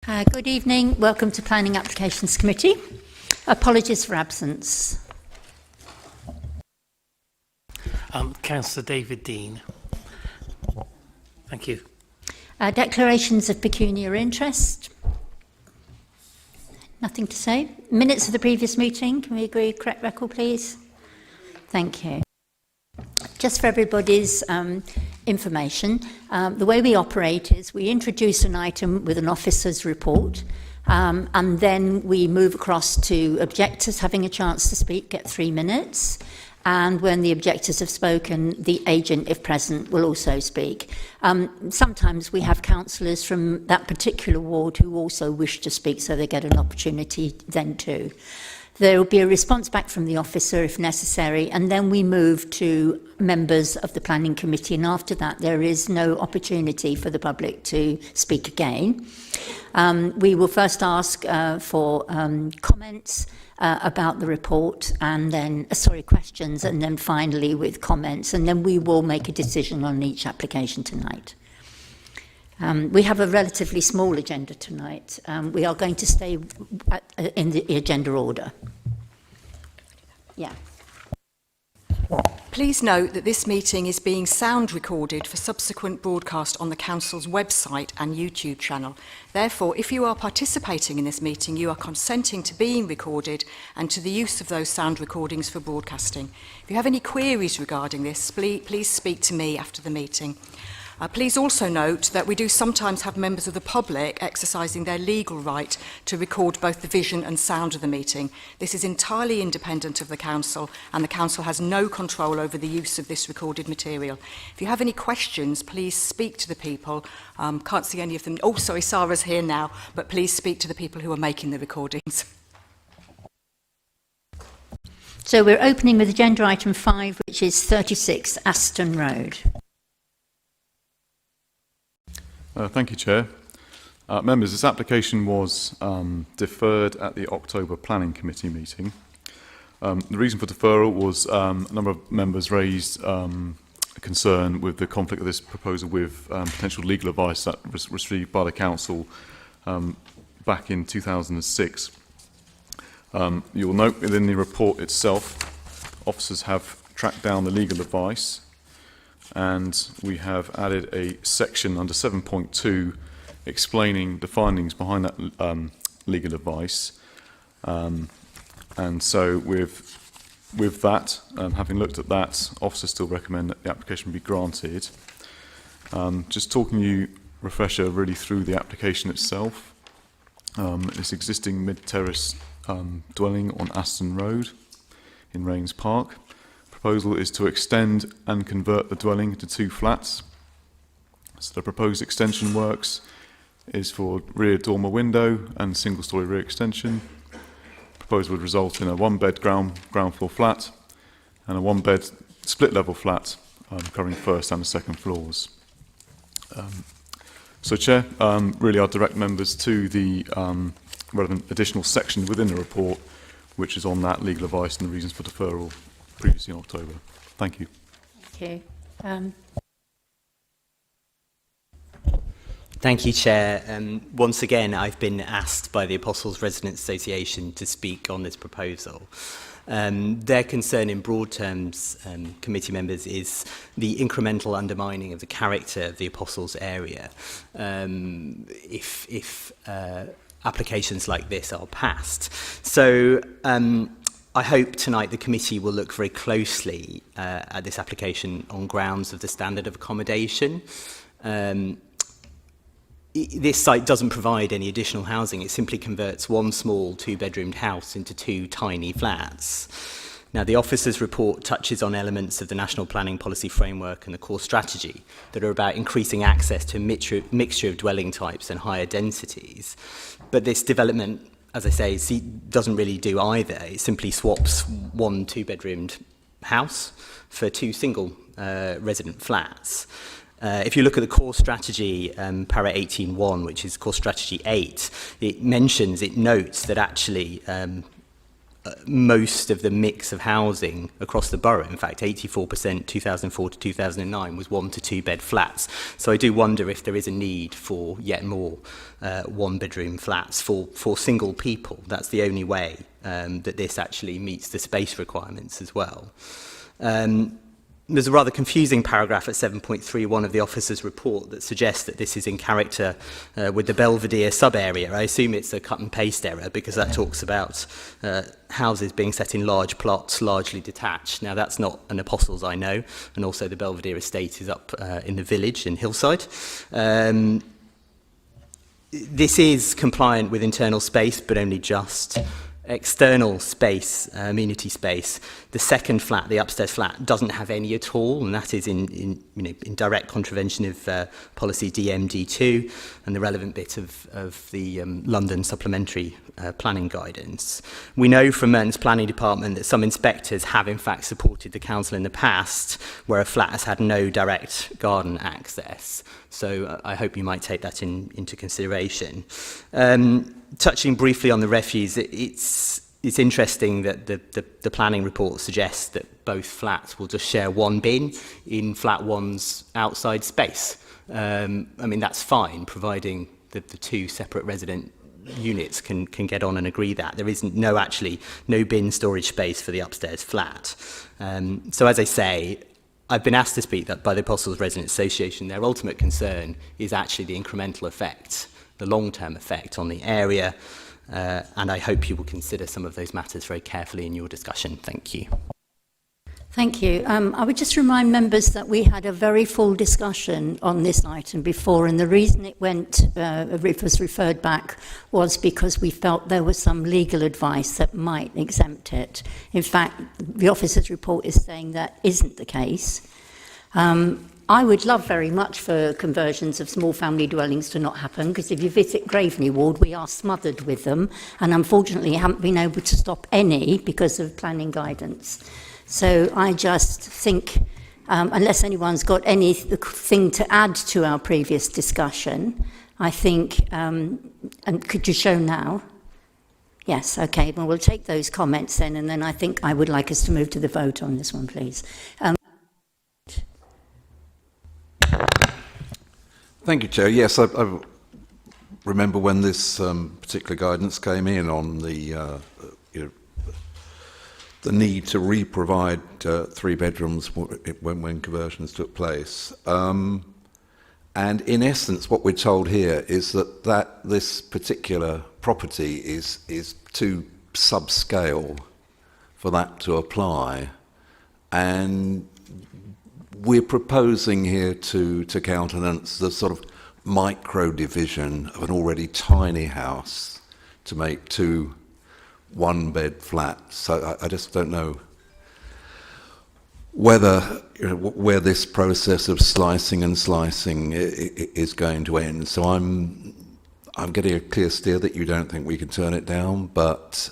Good evening. Welcome to Planning Applications Committee. Apologies for absence. Councillor David Dean. Thank you. Declarations of pecuniary interest. Nothing to say. Minutes of the previous meeting. Can we agree? Correct record, please. Thank you. Just for everybody's information, the way we operate is we introduce an item with an officer's report, and then we move across to objectors having a chance to speak, get 3 minutes. And when the objectors have spoken, the agent, if present, will also speak. Sometimes we have councillors from that particular ward who also wish to speak, so they get an opportunity then too. There will be a response back from the officer if necessary, and then we move to members of the planning committee, and after that there is no opportunity for the public to speak again. We will first ask for comments about the report, and then, questions, and then finally with comments, and then we will make a decision on each application tonight. We have a relatively small agenda tonight. We are going to stay in the agenda order. Yeah. Please note that this meeting is being sound recorded for subsequent broadcast on the Council's website and YouTube channel. Therefore, if you are participating in this meeting, you are consenting to being recorded and to the use of those sound recordings for broadcasting. If you have any queries regarding this, please speak to me after the meeting. Please also note that we do sometimes have members of the public exercising their legal right to record both the vision and sound of the meeting. This is entirely independent of the Council, and the Council has no control over the use of this recorded material. If you have any questions, please speak to the people. Can't see any of them. Oh, sorry, Sarah's here now, but please speak to the people who are making the recordings. So we're opening with agenda item 5, which is 36 Aston Road. Thank you, Chair. Members, this application was deferred at the October Planning Committee meeting. The reason for deferral was a number of members raised concern with the conflict of this proposal with potential legal advice that was received by the Council back in 2006. You'll note within the report itself, officers have tracked down the legal advice, and we have added a section under 7.2 explaining the findings behind that legal advice. And so with that, having looked at that, officers still recommend that the application be granted. Just talking you, refresher, really through the application itself. This existing mid-terrace dwelling on Aston Road in Raynes Park. Proposal is to extend and convert the dwelling into 2 flats. So the proposed extension works is for rear dormer window and single-storey rear extension. Proposal would result in a 1-bed ground floor flat and a 1-bed split-level flat covering first and the second floors. So, Chair, really I'll direct members to the relevant additional section within the report, which is on that legal advice and the reasons for deferral previously in October. Thank you. Thank you. Thank you, Chair. Once again, I've been asked by the Apostles Residents Association to speak on this proposal. Their concern in broad terms, committee members, is the incremental undermining of the character of the Apostles area. If applications like this are passed. So I hope tonight the committee will look very closely at this application on grounds of the standard of accommodation. This site doesn't provide any additional housing. It simply converts one small 2-bedroomed house into 2 tiny flats. Now, the officer's report touches on elements of the National Planning Policy Framework and the core strategy that are about increasing access to a mixture of dwelling types and higher densities. But this development, as I say, doesn't really do either. It simply swaps one 2-bedroomed house for 2 single resident flats. If you look at the core strategy, para 18.1, which is core strategy 8, it notes that actually most of the mix of housing across the borough. In fact, 84% 2004 to 2009 was 1 to 2 bed flats. So I do wonder if there is a need for yet more 1 bedroom flats for single people. That's the only way that this actually meets the space requirements as well. There's a rather confusing paragraph at 7.31 of the officer's report that suggests that this is in character with the Belvedere sub-area. I assume it's a cut and paste error because that talks about houses being set in large plots, largely detached. Now, that's not an Apostles I know, and also the Belvedere estate is up in the village in Hillside. This is compliant with internal space, but only just. External space, amenity space, the second flat, the upstairs flat, doesn't have any at all, and that is in direct contravention of policy DMD2 and the relevant bit of the London Supplementary Planning Guidance. We know from Merton's Planning Department that some inspectors have in fact supported the council in the past where a flat has had no direct garden access. So I hope you might take that into consideration. Touching briefly on the refuse, it's interesting that the planning report suggests that both flats will just share 1 bin in flat 1's outside space. I mean, that's fine, providing that the 2 separate resident units can get on and agree that. There isn't no bin storage space for the upstairs flat. So as I say, I've been asked to speak that by the Apostles Resident Association. Their ultimate concern is actually the incremental effect, the long-term effect on the area, and I hope you will consider some of those matters very carefully in your discussion. Thank you. Thank you. I would just remind members that we had a very full discussion on this item before, and the reason it was referred back was because we felt there was some legal advice that might exempt it. In fact, the officer's report is saying that isn't the case. I would love very much for conversions of small family dwellings to not happen, because if you visit Graveney Ward, we are smothered with them, and unfortunately haven't been able to stop any because of planning guidance. So I just think, unless anyone's got anything to add to our previous discussion, I think, and could you show now? Yes, okay, well, we'll take those comments then, and then I think I would like us to move to the vote on this one, please. Thank you, Chair. Yes, I remember when this particular guidance came in on the need to re-provide 3 bedrooms when conversions took place. And in essence, what we're told here is that this particular property is too subscale for that to apply. And we're proposing here to countenance the sort of micro division of an already tiny house to make 2 1-bed flats. So I just don't know whether where this process of slicing and slicing is going to end. So I'm getting a clear steer that you don't think we can turn it down, but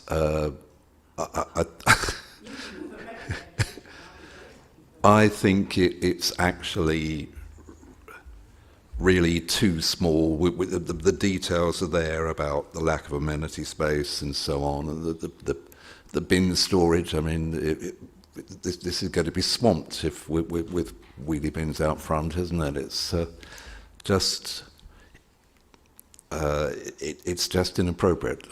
I think it's actually really too small. The details are there about the lack of amenity space and so on, and the bin storage. I mean, this is going to be swamped if with wheelie bins out front, isn't it? It's it's just inappropriate.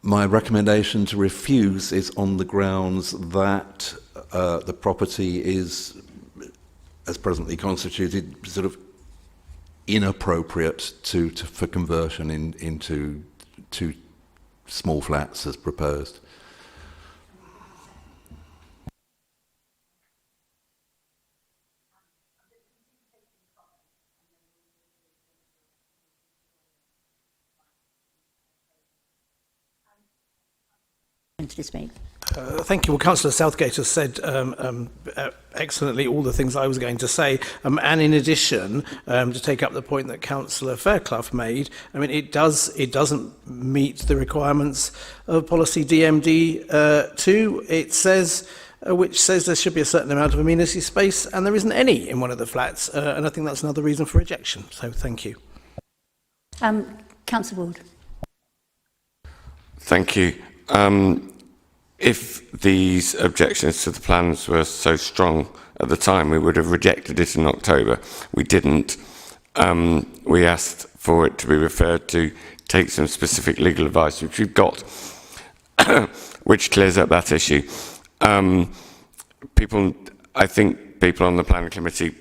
My recommendation to refuse is on the grounds that the property is, as presently constituted, sort of inappropriate for conversion into 2 small flats as proposed. To speak. Thank you. Well, Councillor Southgate has said excellently all the things I was going to say. And in addition, to take up the point that Councillor Fairclough made, I mean, it doesn't meet the requirements of policy DMD2. It says, which says there should be a certain amount of amenity space, and there isn't any in one of the flats. And I think that's another reason for rejection. So thank you. Councillor Ward. Thank you. if these objections to the plans were so strong at the time, we would have rejected it in October. We didn't. We asked for it to be referred to take some specific legal advice, which we've got, which clears up that issue. I think people on the planning committee,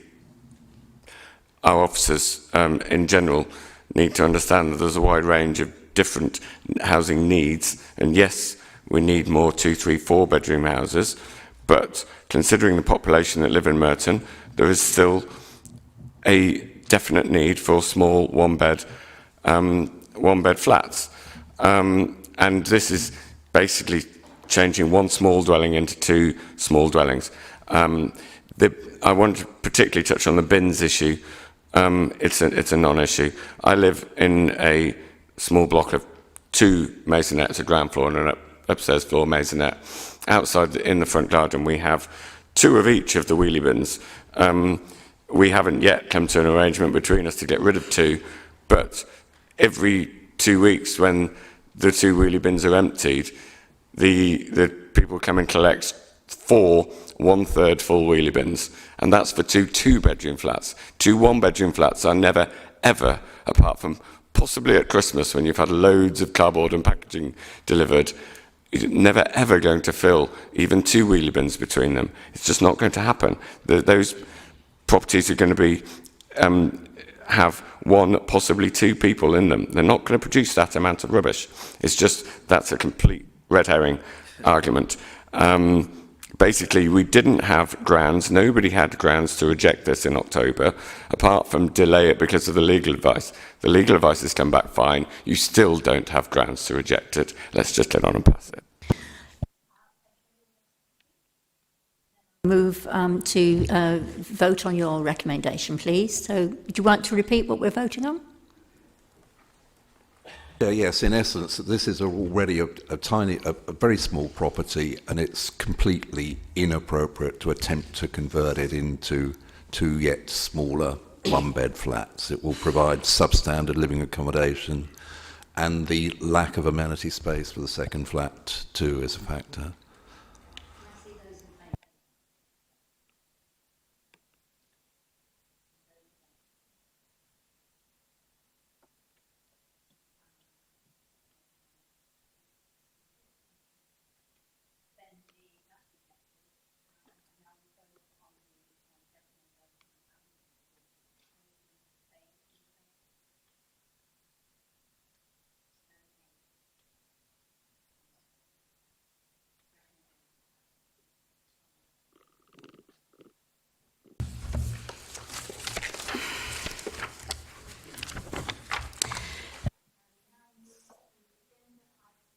our officers in general, need to understand that there's a wide range of different housing needs, and yes, we need more 2, 3, 4 bedroom houses, but considering the population that live in Merton, there is still a definite need for small one bed flats, and this is basically changing one small dwelling into 2 small dwellings. I want to particularly touch on the bins issue. It's a non-issue. I live in a small block of 2 maisonettes, a ground floor and an upstairs floor maisonette. Outside in the front garden, we have 2 of each of the wheelie bins. We haven't yet come to an arrangement between us to get rid of 2, but every 2 weeks when the 2 wheelie bins are emptied, the people come and collect 4 1/3 full wheelie bins, and that's for 2 2-bedroom flats. 2 1-bedroom flats are never, ever, apart from possibly at Christmas when you've had loads of cardboard and packaging delivered, you're never, ever going to fill even 2 wheelie bins between them. It's just not going to happen. Those properties are going to be have 1, possibly 2 people in them. They're not going to produce that amount of rubbish. It's just, that's a complete red herring argument. Basically, we didn't have grounds, nobody had grounds to reject this in October, apart from delay it because of the legal advice. The legal advice has come back fine. You still don't have grounds to reject it. Let's just get on and pass it. Move to vote on your recommendation, please. So, do you want to repeat what we're voting on? Yes, in essence, this is already a very small property, and it's completely inappropriate to attempt to convert it into 2 yet smaller one-bed flats. It will provide substandard living accommodation, and the lack of amenity space for the second flat too is a factor.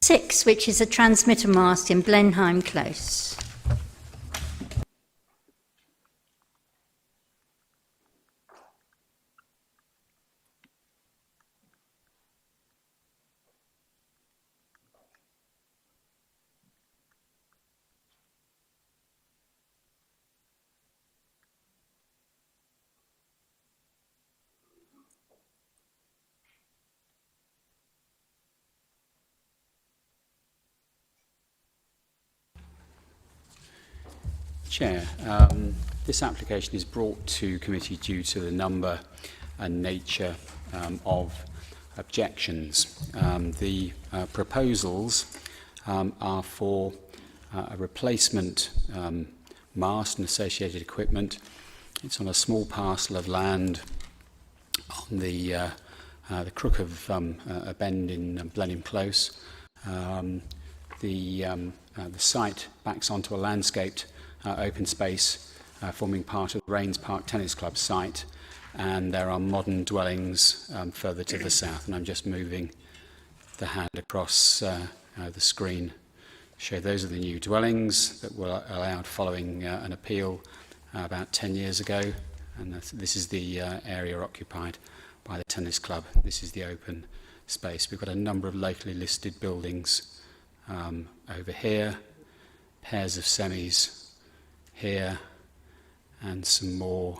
Six, which is a transmitter mast in Blenheim Close. Chair, this application is brought to committee due to the number and nature of objections. The proposals are for a replacement mast and associated equipment. It's on a small parcel of land on the crook of a bend in Blenheim Close. The site backs onto a landscaped open space forming part of the Raynes Park Tennis Club site, and there are modern dwellings further to the south, and I'm just moving the hand across the screen. Show those are the new dwellings that were allowed following an appeal about 10 years ago, and this is the area occupied by the tennis club. This is the open space. We've got a number of locally listed buildings over here, pairs of semis here, and some more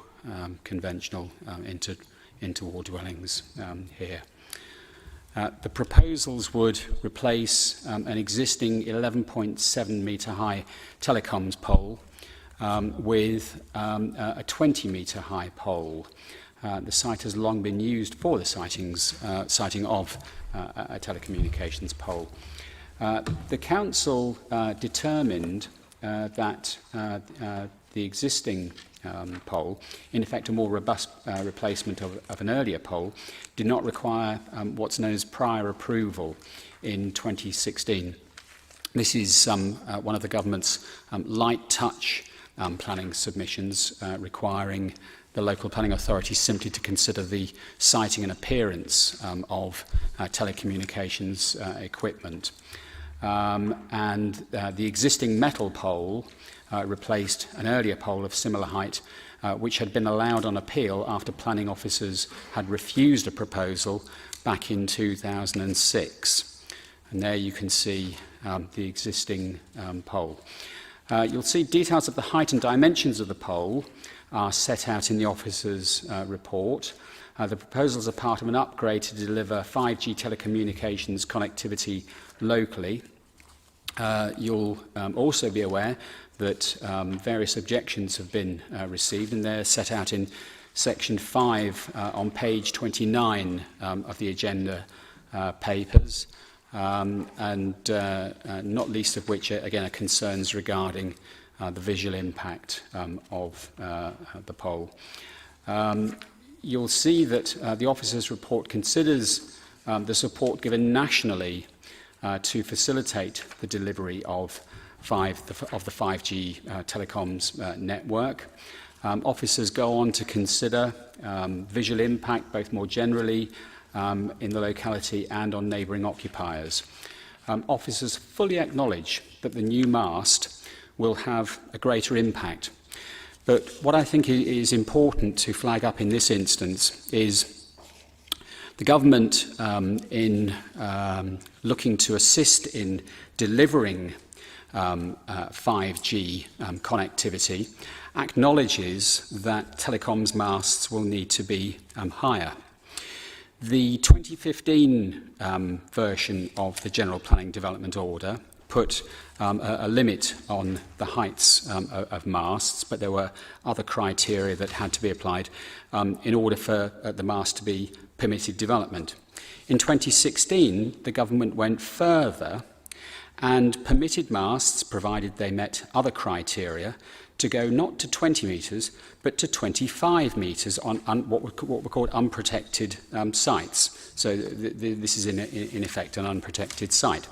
conventional interwar dwellings here. The proposals would replace an existing 11.7 metre high telecoms pole with a 20 metre high pole. The site has long been used for the siting of a telecommunications pole. The council determined that the existing pole, in effect a more robust replacement of an earlier pole, did not require what's known as prior approval in 2016. This is one of the government's light touch planning submissions requiring the local planning authority simply to consider the siting and appearance of telecommunications equipment. The existing metal pole replaced an earlier pole of similar height, which had been allowed on appeal after planning officers had refused a proposal back in 2006. And there you can see the existing pole. You'll see details of the height and dimensions of the pole are set out in the officer's report. The proposals are part of an upgrade to deliver 5G telecommunications connectivity locally. You'll also be aware that various objections have been received, and they're set out in section 5 on page 29 of the agenda papers, not least of which, again, are concerns regarding the visual impact of the pole. You'll see that the officer's report considers the support given nationally to facilitate the delivery of the 5G telecoms network. Officers go on to consider visual impact both more generally in the locality and on neighbouring occupiers. Officers fully acknowledge that the new mast will have a greater impact. But what I think is important to flag up in this instance is the government, in looking to assist in delivering 5G connectivity, acknowledges that telecoms masts will need to be higher. The 2015 version of the General Planning Development Order put a limit on the heights of masts, but there were other criteria that had to be applied in order for the mast to be permitted development. In 2016, the government went further and permitted masts, provided they met other criteria, to go not to 20 metres, but to 25 metres on what were called unprotected sites. So this is in effect an unprotected site.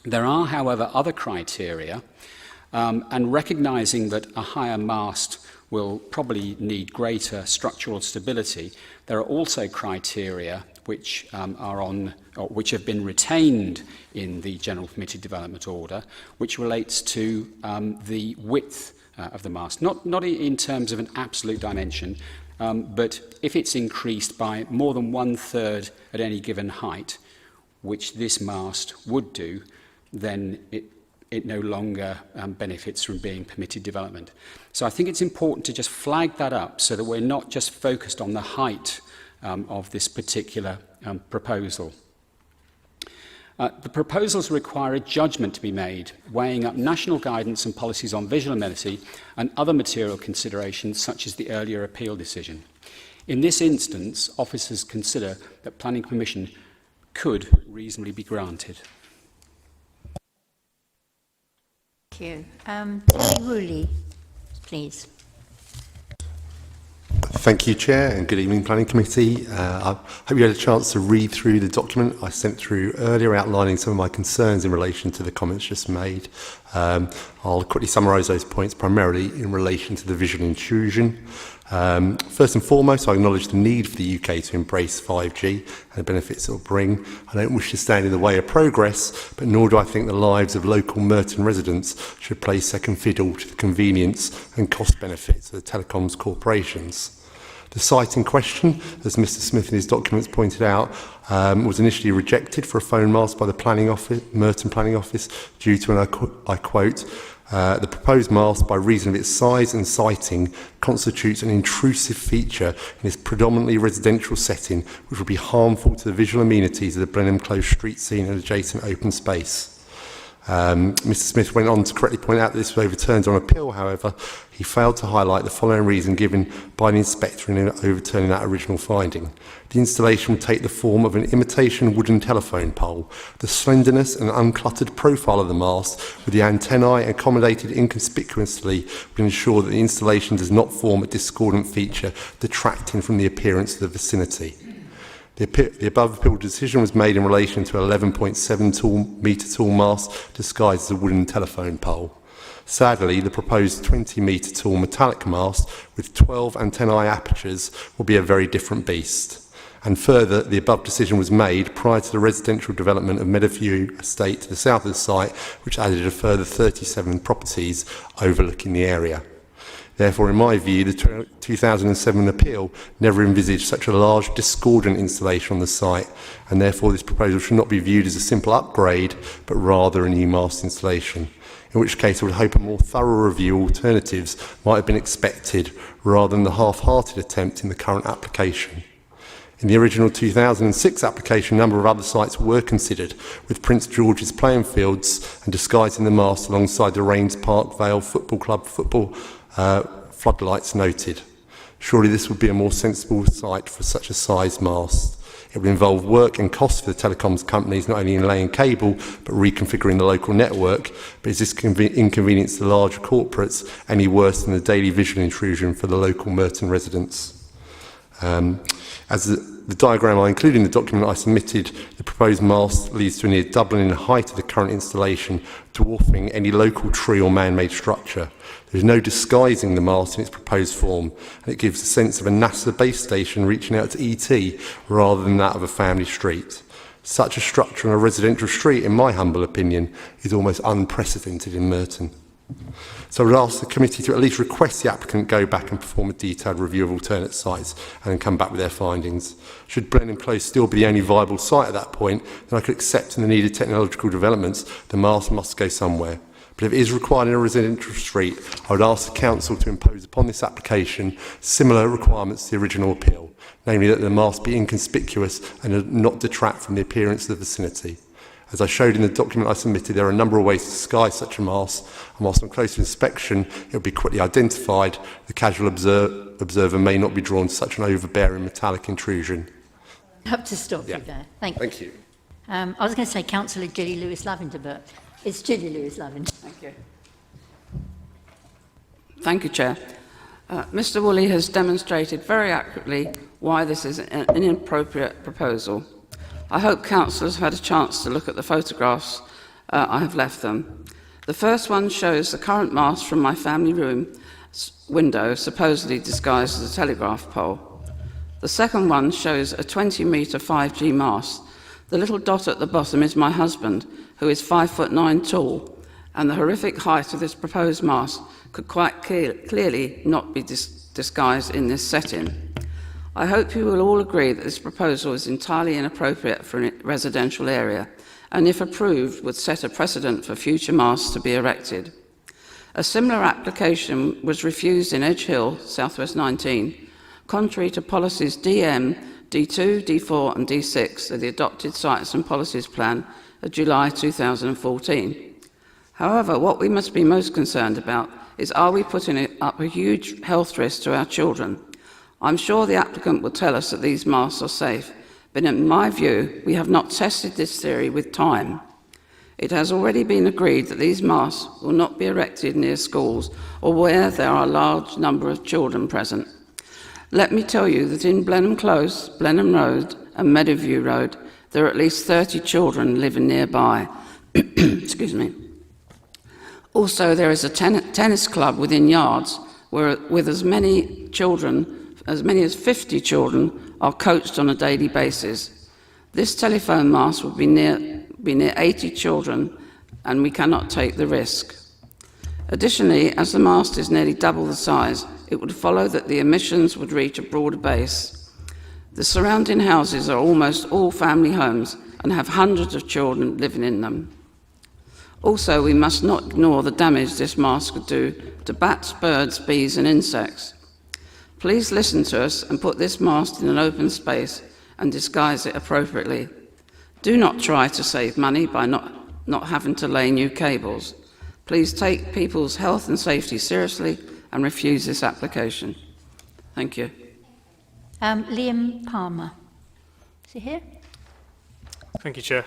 There are, however, other criteria, and recognising that a higher mast will probably need greater structural stability, there are also criteria which which have been retained in the General Permitted Development Order, which relates to the width of the mast, not in terms of an absolute dimension, but if it's increased by more than 1/3 at any given height, which this mast would do, then it no longer benefits from being permitted development. So I think it's important to just flag that up so that we're not just focused on the height of this particular proposal. The proposals require a judgment to be made, weighing up national guidance and policies on visual amenity and other material considerations such as the earlier appeal decision. In this instance, officers consider that planning permission could reasonably be granted. Thank you. Terry Woolley, please. Thank you, Chair, and good evening, Planning Committee. I hope you had a chance to read through the document I sent through earlier outlining some of my concerns in relation to the comments just made. I'll quickly summarise those points primarily in relation to the visual intrusion. First and foremost, I acknowledge the need for the UK to embrace 5G and the benefits it will bring. I don't wish to stand in the way of progress, but nor do I think the lives of local Merton residents should play second fiddle to the convenience and cost benefits of the telecoms corporations. The site in question, as Mr Smith in his documents pointed out, was initially rejected for a phone mast by the Merton Planning Office due to, and I quote, The proposed mast, by reason of its size and sighting, constitutes an intrusive feature in this predominantly residential setting, which will be harmful to the visual amenities of the Blenheim Close street scene and adjacent open space. Mr Smith went on to correctly point out that this was overturned on appeal. However, he failed to highlight the following reason given by the inspector in overturning that original finding. The installation would take the form of an imitation wooden telephone pole. The slenderness and uncluttered profile of the mast, with the antennae accommodated inconspicuously, would ensure that the installation does not form a discordant feature detracting from the appearance of the vicinity. The above appeal decision was made in relation to an 11.7 metre tall mast disguised as a wooden telephone pole. Sadly, the proposed 20 metre tall metallic mast with 12 antennae apertures will be a very different beast. And further, the above decision was made prior to the residential development of Meadowview Estate to the south of the site, which added a further 37 properties overlooking the area. Therefore, in my view, the 2007 appeal never envisaged such a large discordant installation on the site, and therefore this proposal should not be viewed as a simple upgrade, but rather a new mast installation, in which case I would hope a more thorough review of alternatives might have been expected, rather than the half-hearted attempt in the current application. In the original 2006 application, a number of other sites were considered, with Prince George's playing fields and disguising the mast alongside the Raynes Park Vale Football Club floodlights noted. Surely this would be a more sensible site for such a size mast. It would involve work and cost for the telecoms companies, not only in laying cable, but reconfiguring the local network. But is this inconvenience to larger corporates any worse than the daily visual intrusion for the local Merton residents? As the diagram I included in the document I submitted, the proposed mast leads to a near doubling in the height of the current installation, dwarfing any local tree or man-made structure. There is no disguising the mast in its proposed form, and it gives a sense of a NASA base station reaching out to ET rather than that of a family street. Such a structure on a residential street, in my humble opinion, is almost unprecedented in Merton. So I would ask the committee to at least request the applicant go back and perform a detailed review of alternate sites and then come back with their findings. Should Blenheim Close still be the only viable site at that point, then I could accept in the needed technological developments the mast must go somewhere. But if it is required in a residential street, I would ask the council to impose upon this application similar requirements to the original appeal, namely that the mast be inconspicuous and not detract from the appearance of the vicinity. As I showed in the document I submitted, there are a number of ways to disguise such a mast, and whilst on closer inspection it will be quickly identified, the casual observer may not be drawn to such an overbearing metallic intrusion. I have to stop you there. Thank you. I was going to say Councillor Julie Lewis-Lavender, but it's Julie Lewis-Lavender. Thank you. Thank you, Chair. Mr. Woolley has demonstrated very accurately why this is an inappropriate proposal. I hope councillors have had a chance to look at the photographs I have left them. The first one shows the current mast from my family room window, supposedly disguised as a telegraph pole. The second one shows a 20-metre 5G mast. The little dot at the bottom is my husband, who is 5'9" tall, and the horrific height of this proposed mast could quite clearly not be disguised in this setting. I hope you will all agree that this proposal is entirely inappropriate for a residential area, and if approved, would set a precedent for future masts to be erected. A similar application was refused in Edge Hill, Southwest 19, contrary to policies DM, D2, D4 and D6 of the Adopted Sites and Policies Plan of July 2014. However, what we must be most concerned about is, are we putting up a huge health risk to our children? I'm sure the applicant will tell us that these masts are safe, but in my view, we have not tested this theory with time. It has already been agreed that these masts will not be erected near schools or where there are a large number of children present. Let me tell you that in Blenheim Close, Blenheim Road and Meadowview Road, there are at least 30 children living nearby. Excuse me. Also, there is a tennis club within yards where, with as many as 50 children are coached on a daily basis. This telephone mast would be near 80 children, and we cannot take the risk. Additionally, as the mast is nearly double the size, it would follow that the emissions would reach a broader base. The surrounding houses are almost all family homes and have hundreds of children living in them. Also, we must not ignore the damage this mast could do to bats, birds, bees and insects. Please listen to us and put this mast in an open space and disguise it appropriately. Do not try to save money by not having to lay new cables. Please take people's health and safety seriously and refuse this application. Thank you. Liam Palmer. Is he here? Thank you, Chair.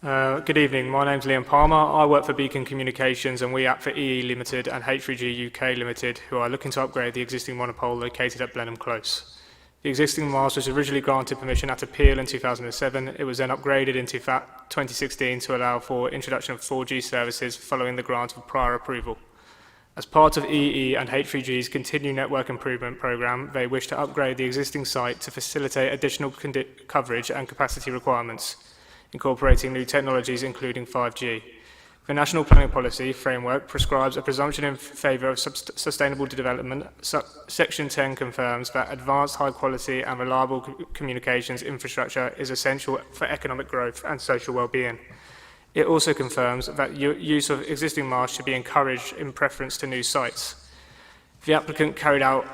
Good evening. My name's Liam Palmer. I work for Beacon Communications and we act for EE Limited and H3G UK Limited, who are looking to upgrade the existing monopole located at Blenheim Close. The existing mast was originally granted permission at appeal in 2007. It was then upgraded in 2016 to allow for introduction of 4G services following the grant of prior approval. As part of EE and H3G's continued network improvement programme, they wish to upgrade the existing site to facilitate additional coverage and capacity requirements, incorporating new technologies including 5G. The National Planning Policy Framework prescribes a presumption in favour of sustainable development. Section 10 confirms that advanced, high-quality and reliable communications infrastructure is essential for economic growth and social well-being. It also confirms that use of existing masts should be encouraged in preference to new sites. The applicant carried out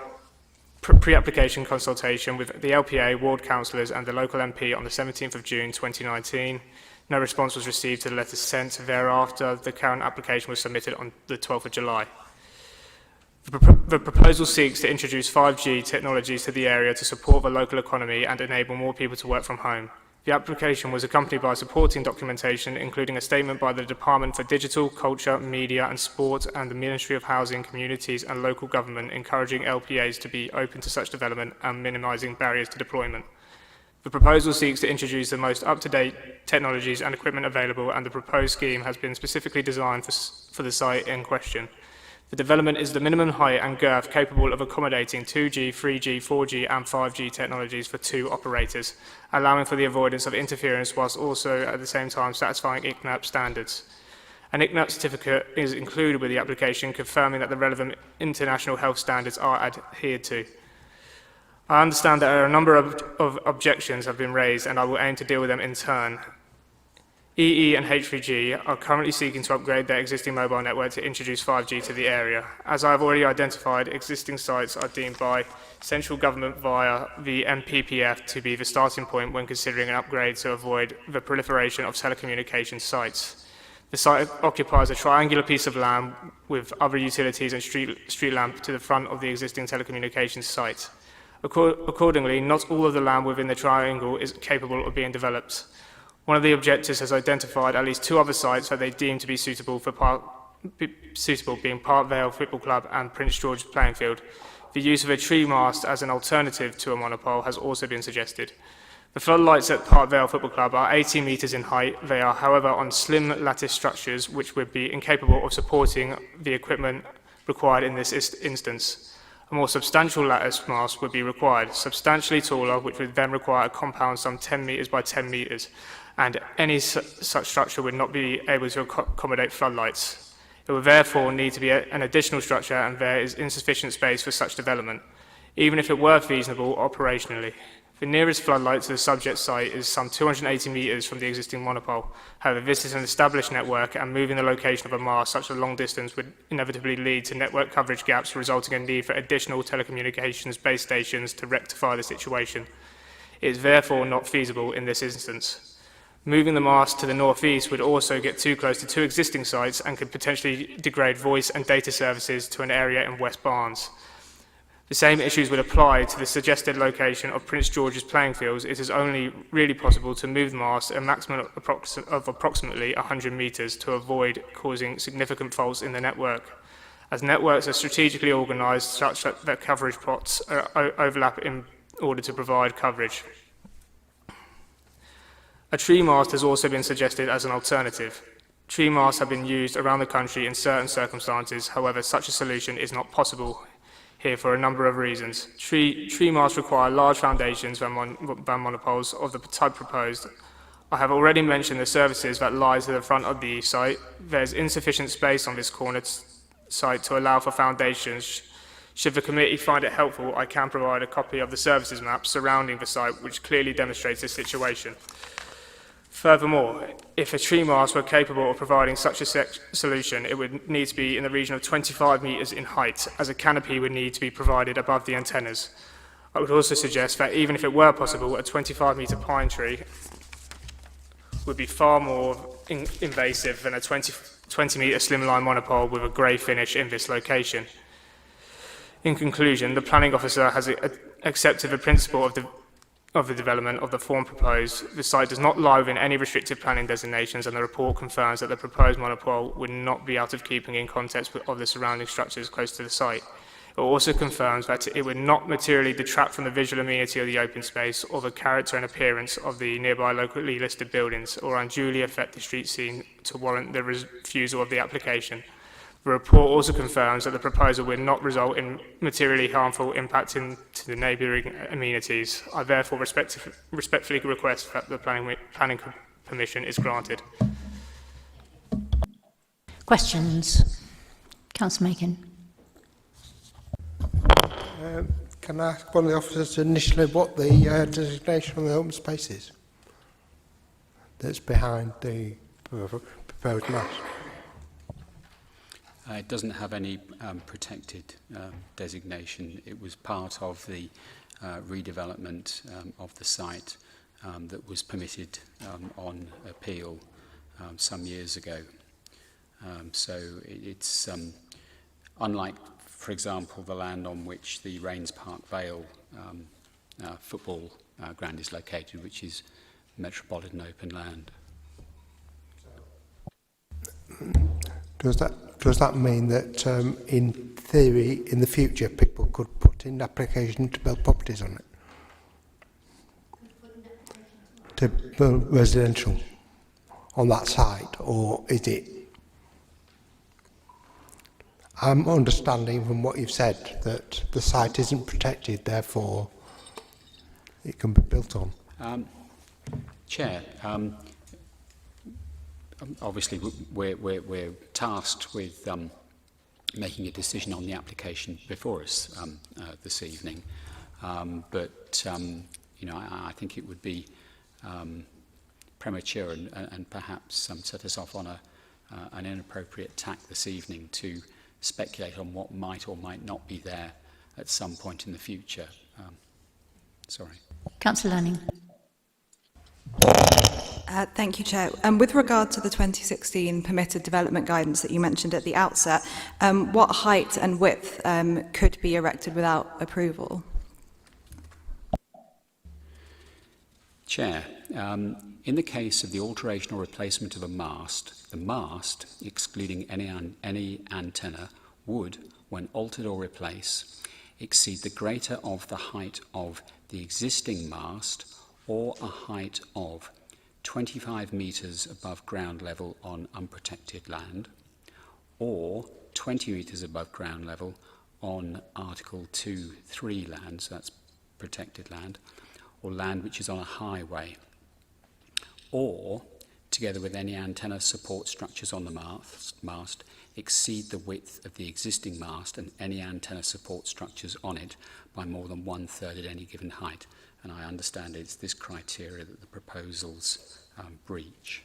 pre-application consultation with the LPA, ward councillors and the local MP on the 17th of June 2019. No response was received to the letters sent. Thereafter, the current application was submitted on the 12th of July. The proposal seeks to introduce 5G technologies to the area to support the local economy and enable more people to work from home. The application was accompanied by supporting documentation, including a statement by the Department for Digital, Culture, Media and Sport and the Ministry of Housing, Communities and Local Government, encouraging LPAs to be open to such development and minimising barriers to deployment. The proposal seeks to introduce the most up-to-date technologies and equipment available, and the proposed scheme has been specifically designed for the site in question. The development is the minimum height and girth capable of accommodating 2G, 3G, 4G and 5G technologies for 2 operators, allowing for the avoidance of interference whilst also at the same time satisfying ICNAP standards. An ICNAP certificate is included with the application confirming that the relevant international health standards are adhered to. I understand that a number of objections have been raised and I will aim to deal with them in turn. EE and H3G are currently seeking to upgrade their existing mobile network to introduce 5G to the area. As I have already identified, existing sites are deemed by central government via the MPPF to be the starting point when considering an upgrade to avoid the proliferation of telecommunications sites. The site occupies a triangular piece of land with other utilities and street lamp to the front of the existing telecommunications site. Accordingly, not all of the land within the triangle is capable of being developed. One of the objectors has identified at least 2 other sites that they deem to be suitable, being Park Vale Football Club and Prince George's Playing Field. The use of a tree mast as an alternative to a monopole has also been suggested. The floodlights at Park Vale Football Club are 18 metres in height. They are, however, on slim lattice structures which would be incapable of supporting the equipment required in this instance. A more substantial lattice mast would be required, substantially taller, which would then require a compound some 10 metres by 10 metres, and any such structure would not be able to accommodate floodlights. It would therefore need to be an additional structure, and there is insufficient space for such development, even if it were feasible operationally. The nearest floodlight to the subject site is some 280 metres from the existing monopole. However, this is an established network, and moving the location of a mast such a long distance would inevitably lead to network coverage gaps, resulting in need for additional telecommunications base stations to rectify the situation. It is therefore not feasible in this instance. Moving the mast to the northeast would also get too close to 2 existing sites and could potentially degrade voice and data services to an area in West Barnes. The same issues would apply to the suggested location of Prince George's Playing Fields. It is only really possible to move the mast a maximum of approximately 100 metres to avoid causing significant faults in the network, as networks are strategically organised such that coverage plots overlap in order to provide coverage. A tree mast has also been suggested as an alternative. Tree masts have been used around the country in certain circumstances. However, such a solution is not possible here for a number of reasons. Tree masts require large foundations than monopoles of the type proposed. I have already mentioned the services that lie to the front of the site. There is insufficient space on this corner site to allow for foundations. Should the committee find it helpful, I can provide a copy of the services map surrounding the site, which clearly demonstrates this situation. Furthermore, if a tree mast were capable of providing such a solution, it would need to be in the region of 25 metres in height, as a canopy would need to be provided above the antennas. I would also suggest that even if it were possible, a 25-metre pine tree would be far more invasive than a 20-metre slimline monopole with a grey finish in this location. In conclusion, the planning officer has accepted the principle of the development of the form proposed. The site does not lie within any restrictive planning designations, and the report confirms that the proposed monopole would not be out of keeping in context of the surrounding structures close to the site. It also confirms that it would not materially detract from the visual amenity of the open space or the character and appearance of the nearby locally listed buildings, or unduly affect the street scene to warrant the refusal of the application. The report also confirms that the proposal will not result in materially harmful impact to the neighbouring amenities. I therefore respectfully request that the planning permission is granted. Questions? Councillor Macon. Can I ask one of the officers initially what the designation on the open space is that's behind the proposed mast? It doesn't have any protected designation. It was part of the redevelopment of the site that was permitted on appeal some years ago. So it's unlike, for example, the land on which the Raynes Park Vale football ground is located, which is metropolitan open land. Does that mean that, in theory, in the future, people could put in application to build properties on it? To build residential on that site, or is it? I'm understanding from what you've said that the site isn't protected, therefore it can be built on. Chair, obviously we're tasked with making a decision on the application before us this evening, but you know, I think it would be premature and perhaps set us off on an inappropriate tack this evening to speculate on what might or might not be there at some point in the future. Sorry. Councillor Lanning. Thank you, Chair. With regard to the 2016 permitted development guidance that you mentioned at the outset, what height and width could be erected without approval? Chair, in the case of the alteration or replacement of a mast, the mast, excluding any antenna, would, when altered or replaced, exceed the greater of the height of the existing mast or a height of 25 metres above ground level on unprotected land, or 20 metres above ground level on Article 2.3 land, so that's protected land, or land which is on a highway, or, together with any antenna support structures on the mast, exceed the width of the existing mast and any antenna support structures on it by more than 1/3 at any given height. And I understand it's this criteria that the proposals breach.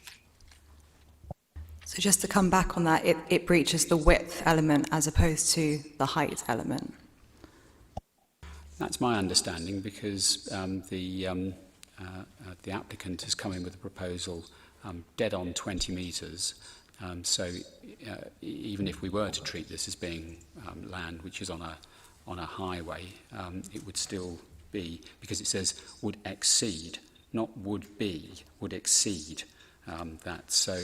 So just to come back on that, it breaches the width element as opposed to the height element. That's my understanding, because the applicant has come in with a proposal dead on 20 metres. So even if we were to treat this as being land which is on a highway, it would still be, because it says would exceed, not would be, would exceed that. So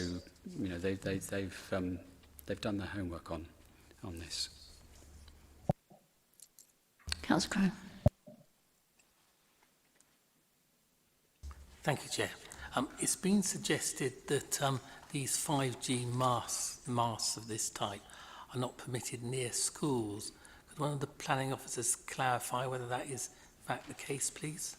you know they've done their homework on this. Councillor Crowe. Thank you, Chair. It's been suggested that these 5G masts of this type are not permitted near schools. Could one of the planning officers clarify whether that is in fact the case, please?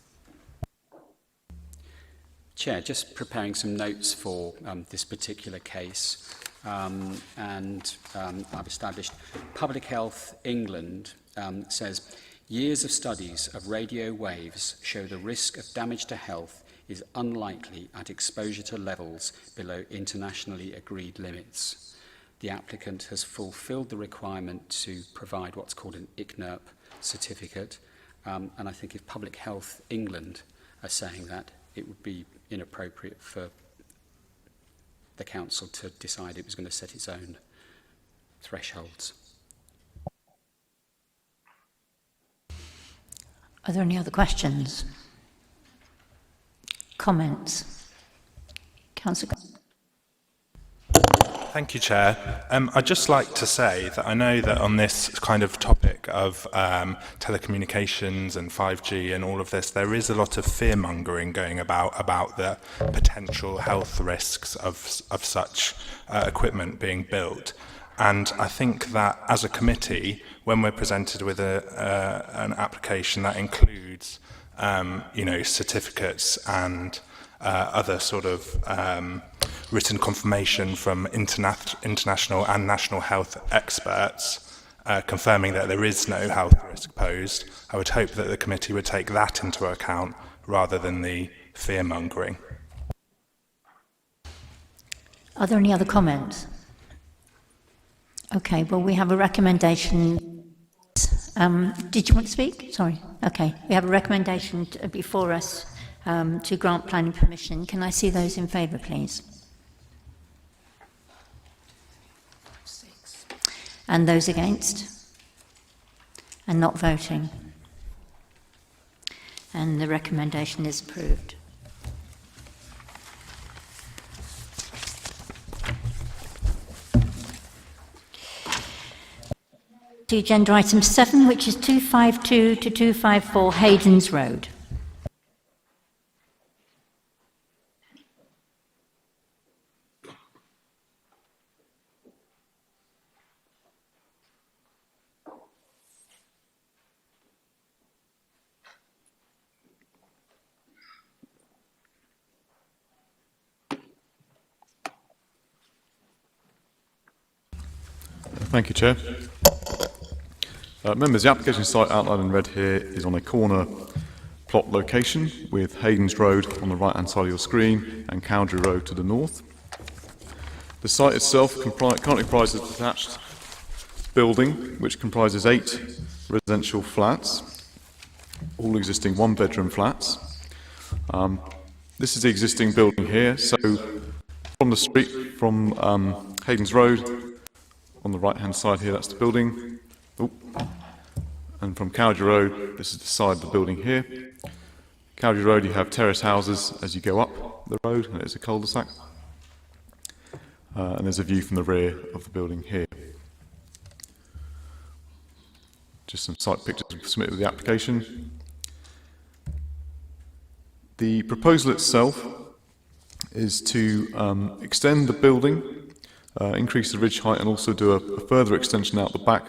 Chair, just preparing some notes for this particular case, and I've established Public Health England says years of studies of radio waves show the risk of damage to health is unlikely at exposure to levels below internationally agreed limits. The applicant has fulfilled the requirement to provide what's called an ICNIRP certificate, and I think if Public Health England are saying that, it would be inappropriate for the council to decide it was going to set its own thresholds. Are there any other questions? Comments? Councillor. Thank you, Chair. I'd just like to say that I know that on this kind of topic of telecommunications and 5G and all of this, there is a lot of fear-mongering going about the potential health risks of such equipment being built. And I think that as a committee, when we're presented with an application that includes, certificates and other sort of written confirmation from international and national health experts confirming that there is no health risk posed, I would hope that the committee would take that into account rather than the fear-mongering. Are there any other comments? Okay, well, we have a recommendation. Did you want to speak? Sorry. Okay, we have a recommendation before us to grant planning permission. Can I see those in favour, please? And those against? And not voting? And the recommendation is approved. To agenda item 7, which is 252 to 254 Haydens Road. Thank you, Chair. Members, the application site outlined in red here is on a corner plot location with Haydens Road on the right-hand side of your screen and Cowdray Road to the north. The site itself currently comprises a detached building which comprises 8 residential flats, all existing one-bedroom flats. This is the existing building here, so from the street, from Haydens Road, on the right-hand side here, that's the building. And from Cowdray Road, this is the side of the building here. Cowdray Road, you have terrace houses as you go up the road, and it's a cul-de-sac. And there's a view from the rear of the building here. Just some site pictures submitted with the application. The proposal itself is to extend the building, increase the ridge height, and also do a further extension out the back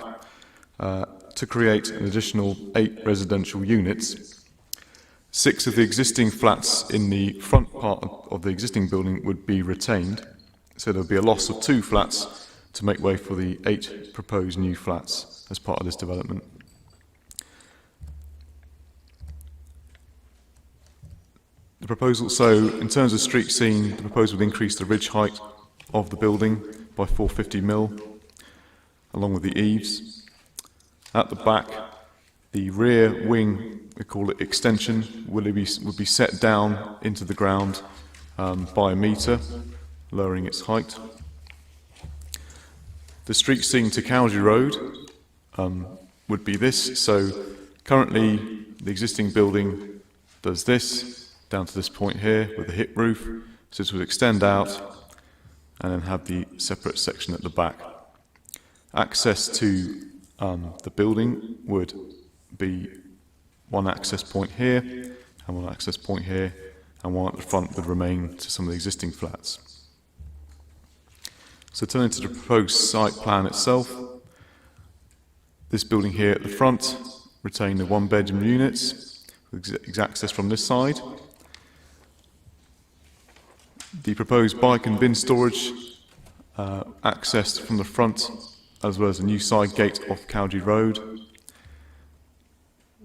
to create an additional 8 residential units. 6 of the existing flats in the front part of the existing building would be retained, so there would be a loss of 2 flats to make way for the 8 proposed new flats as part of this development. The proposal, so in terms of street scene, the proposal would increase the ridge height of the building by 450mm, along with the eaves. At the back, the rear wing, we call it extension, would be set down into the ground by a metre, lowering its height. The street scene to Cowdray Road would be this. So currently, the existing building does this down to this point here with the hip roof. So this would extend out and then have the separate section at the back. Access to the building would be one access point here and one access point here, and one at the front would remain to some of the existing flats. So turning to the proposed site plan itself, this building here at the front retained the 1-bedroom units with access from this side. The proposed bike and bin storage accessed from the front, as well as a new side gate off Cowdray Road.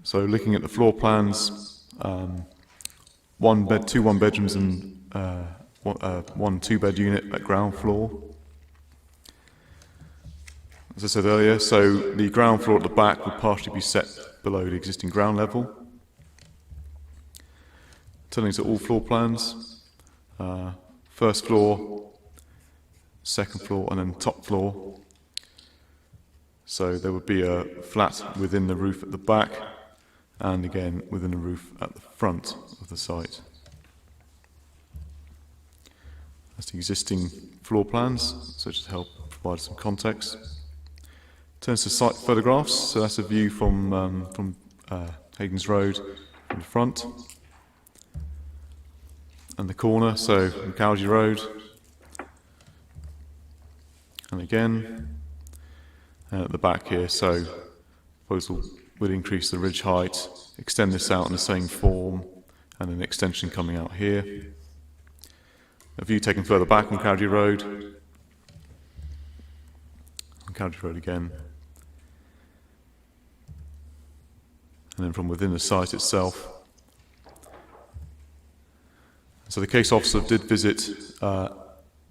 So looking at the floor plans, two one-bedrooms and one two-bed unit at ground floor. As I said earlier, so the ground floor at the back would partially be set below the existing ground level. Turning to all floor plans, first floor, second floor, and then top floor. So there would be a flat within the roof at the back, and again within the roof at the front of the site. That's the existing floor plans, so just to help provide some context. Turns to site photographs, so that's a view from Hayden's Road from the front. And the corner, so from Cowgie Road. And again, at the back here, so proposal would increase the ridge height, extend this out in the same form, and an extension coming out here. A view taken further back on Cowgie Road. On Cowgie Road again. And then from within the site itself. So the case officer did visit the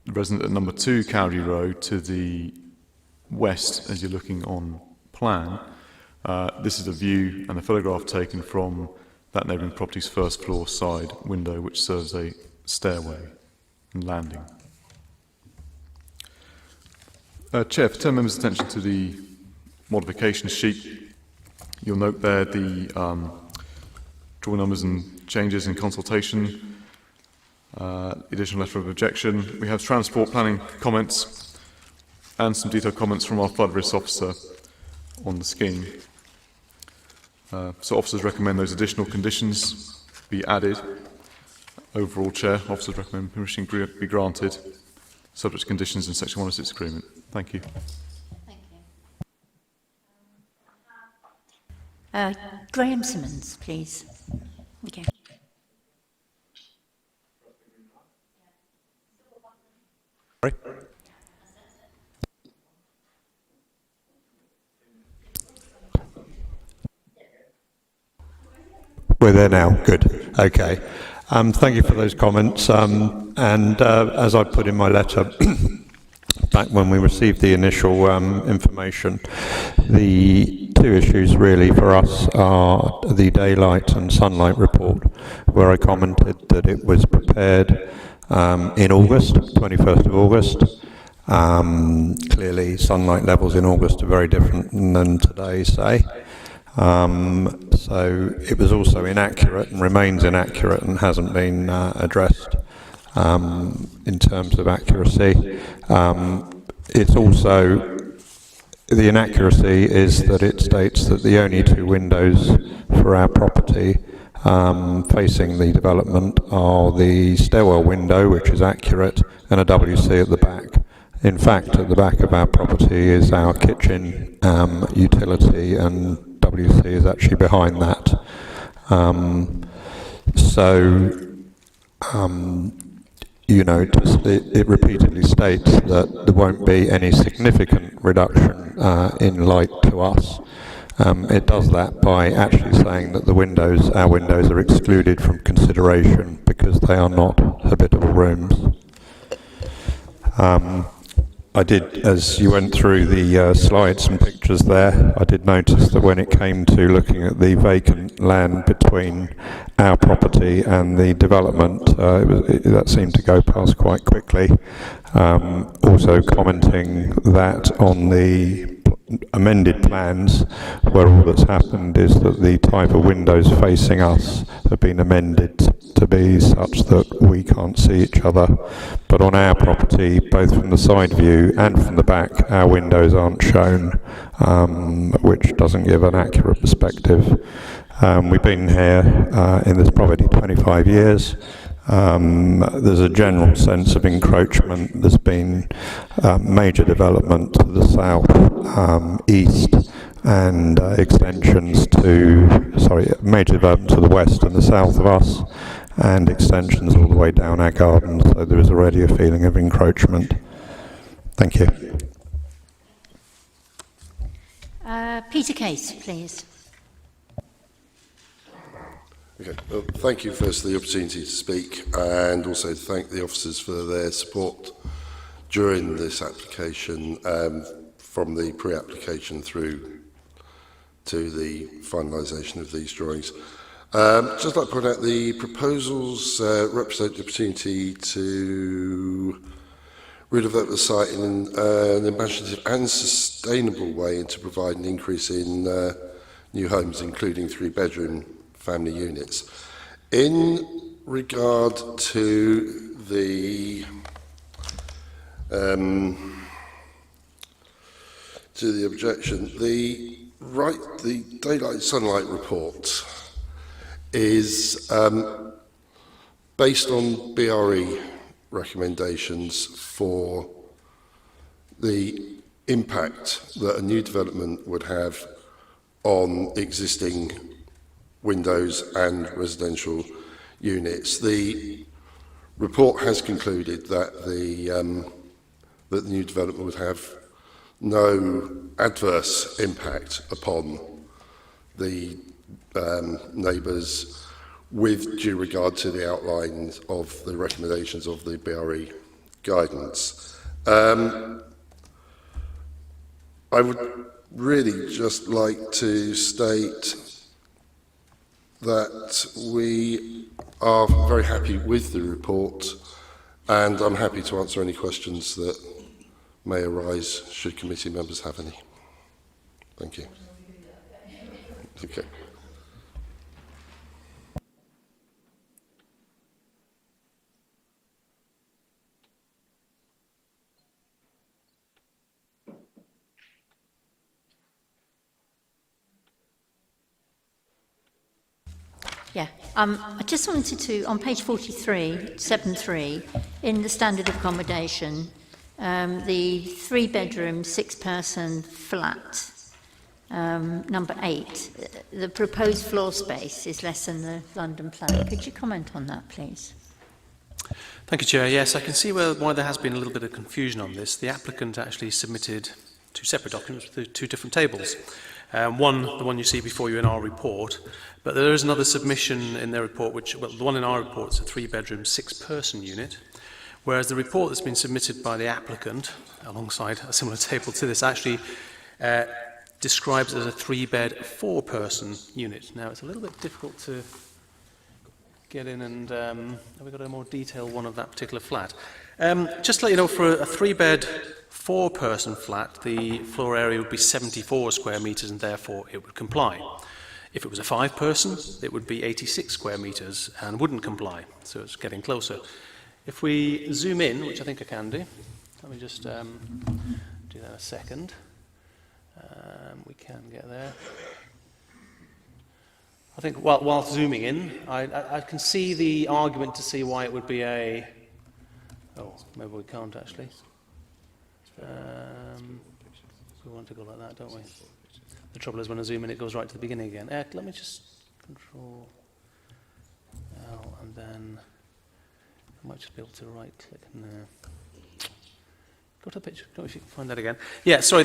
resident at number 2 Cowgie Road to the west as you're looking on plan. This is a view and a photograph taken from that neighbouring property's first floor side window, which serves a stairway and landing. Chair, for turn members' attention to the modification sheet, you'll note there the drawing numbers and changes in consultation. Additional letter of objection. We have transport planning comments and some detailed comments from our flood risk officer on the scheme. So officers recommend those additional conditions be added. Overall, Chair, officers recommend permission be granted, subject to conditions in Section 106 Agreement. Thank you. Thank you. Graham Simmons, please. Okay. We're there now. Good. Okay. Thank you for those comments. As I put in my letter back when we received the initial information, the two issues really for us are the daylight and sunlight report, where I commented that it was prepared in August, 21st of August. Clearly, sunlight levels in August are very different than today, say. So it was also inaccurate and remains inaccurate and hasn't been addressed in terms of accuracy. It's also, the inaccuracy is that it states that the only two windows for our property facing the development are the stairwell window, which is accurate, and a WC at the back. In fact, at the back of our property is our kitchen, utility, and WC is actually behind that. You know, it repeatedly states that there won't be any significant reduction in light to us. It does that by actually saying that our windows are excluded from consideration because they are not habitable rooms. I did, as you went through the slides and pictures there, I did notice that when it came to looking at the vacant land between our property and the development, that seemed to go past quite quickly. Also commenting that on the amended plans, where all that's happened is that the type of windows facing us have been amended to be such that we can't see each other. But on our property, both from the side view and from the back, our windows aren't shown, which doesn't give an accurate perspective. We've been here in this property 25 years. There's a general sense of encroachment. There's been major development to the south, east, and major development to the west and the south of us, and extensions all the way down our garden. So there is already a feeling of encroachment. Thank you. Peter Case, please. Okay. Well, thank you first for the opportunity to speak, and also to thank the officers for their support during this application, from the pre-application through to the finalisation of these drawings. Just like to point out, the proposals represent the opportunity to redevelop the site in an imaginative and sustainable way, and to provide an increase in new homes, including 3-bedroom family units. In regard to the objection, the daylight sunlight report is based on BRE recommendations for the impact that a new development would have on existing windows and residential units. The report has concluded that the new development would have no adverse impact upon the neighbours, with due regard to the outlines of the recommendations of the BRE guidance. I would really just like to state that we are very happy with the report, and I'm happy to answer any questions that may arise should committee members have any. Thank you. Okay. Yeah, I just wanted to, on page 43, 7.3, in the standard accommodation, the 3-bedroom, 6-person flat, number 8, the proposed floor space is less than the London plan. Could you comment on that, please? Thank you, Chair. Yes, I can see why there has been a little bit of confusion on this. The applicant actually submitted 2 separate documents with 2 different tables. The one you see before you in our report, but there is another submission in their report, the one in our report is a 3-bedroom, 6-person unit, whereas the report that's been submitted by the applicant, alongside a similar table to this, actually describes it as a 3-bed, 4-person unit. Now, it's a little bit difficult to get in and have we got a more detailed one of that particular flat. Just to let you know, for a 3-bed, 4-person flat, the floor area would be 74 square metres, and therefore it would comply. If it was a 5-person, it would be 86 square metres and wouldn't comply, so it's getting closer. If we zoom in, which I think I can do, let me just do that in a second. We can get there. I think while zooming in, I can see the argument to see why it would be a... Oh, maybe we can't actually. We want to go like that, don't we? The trouble is when I zoom in, it goes right to the beginning again. Let me just Control L, and then I might just be able to right-click and go to the picture. Don't know if you can find that again. Yeah, sorry.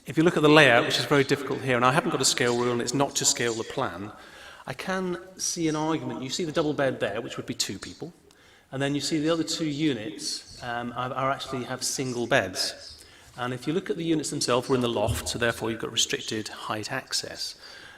If you look at the layout, which is very difficult here, and I haven't got a scale rule, and it's not to scale the plan, I can see an argument. You see the double bed there, which would be 2 people, and then you see the other 2 units are actually have single beds. And if you look at the units themselves, we're in the loft, so therefore you've got restricted height access.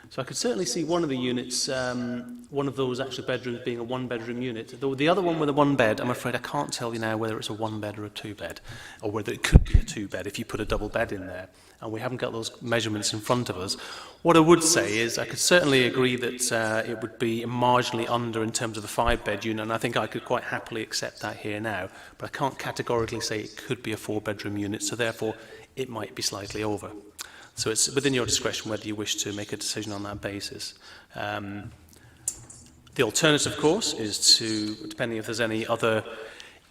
So I could certainly see one of the units, one of those actual bedrooms being a 1-bedroom unit. The other one with a 1-bed, I'm afraid I can't tell you now whether it's a 1-bed or a 2-bed, or whether it could be a 2-bed if you put a double bed in there. And we haven't got those measurements in front of us. What I would say is I could certainly agree that it would be marginally under in terms of the 5-bed unit, and I think I could quite happily accept that here now, but I can't categorically say it could be a 4-bedroom unit, so therefore it might be slightly over. So it's within your discretion whether you wish to make a decision on that basis. The alternative, of course, is to, depending if there's any other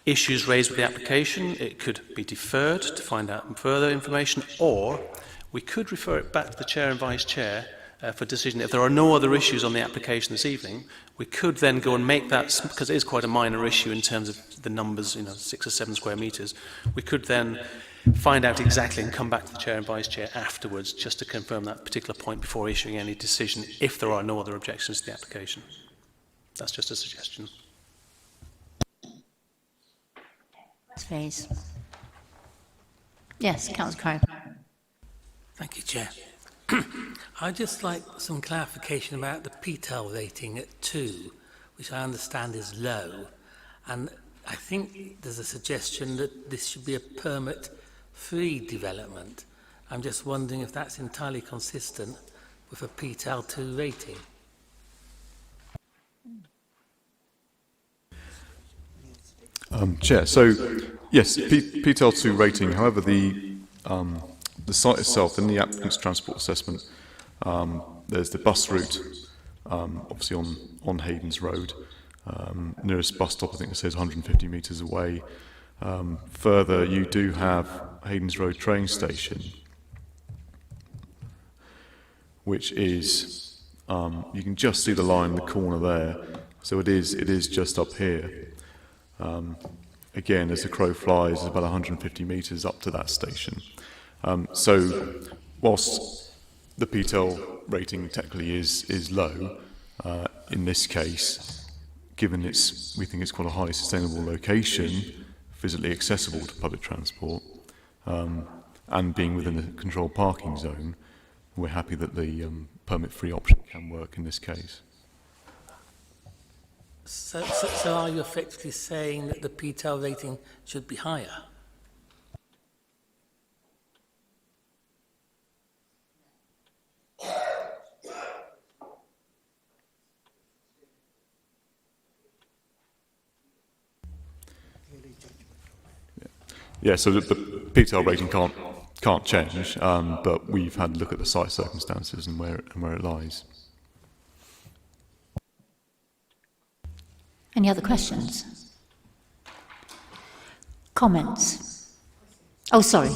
issues raised with the application, it could be deferred to find out further information, or we could refer it back to the Chair and Vice Chair for decision. If there are no other issues on the application this evening, we could then go and make that, because it is quite a minor issue in terms of the numbers, 6 or 7 square metres, we could then find out exactly and come back to the Chair and Vice Chair afterwards just to confirm that particular point before issuing any decision if there are no other objections to the application. That's just a suggestion. Please. Yes, Councillor Crowe. Thank you, Chair. I'd just like some clarification about the PTEL rating at 2, which I understand is low. And I think there's a suggestion that this should be a permit-free development. I'm just wondering if that's entirely consistent with a PTEL 2 rating. Chair, so yes, PTEL 2 rating. However, the site itself, in the applicant's transport assessment, there's the bus route, obviously on Hayden's Road. Nearest bus stop, I think it says 150 metres away. Further, you do have Hayden's Road train station, which is you can just see the line in the corner there. So it is just up here. Again, as the crow flies, it's about 150 metres up to that station. So, whilst the PTEL rating technically is low, in this case, given we think it's quite a highly sustainable location, physically accessible to public transport, and being within the controlled parking zone, we're happy that the permit-free option can work in this case. So are you effectively saying that the PTEL rating should be higher? Yeah, so the PTEL rating can't change, but we've had a look at the site circumstances and where it lies. Any other questions? Comments? Oh, sorry.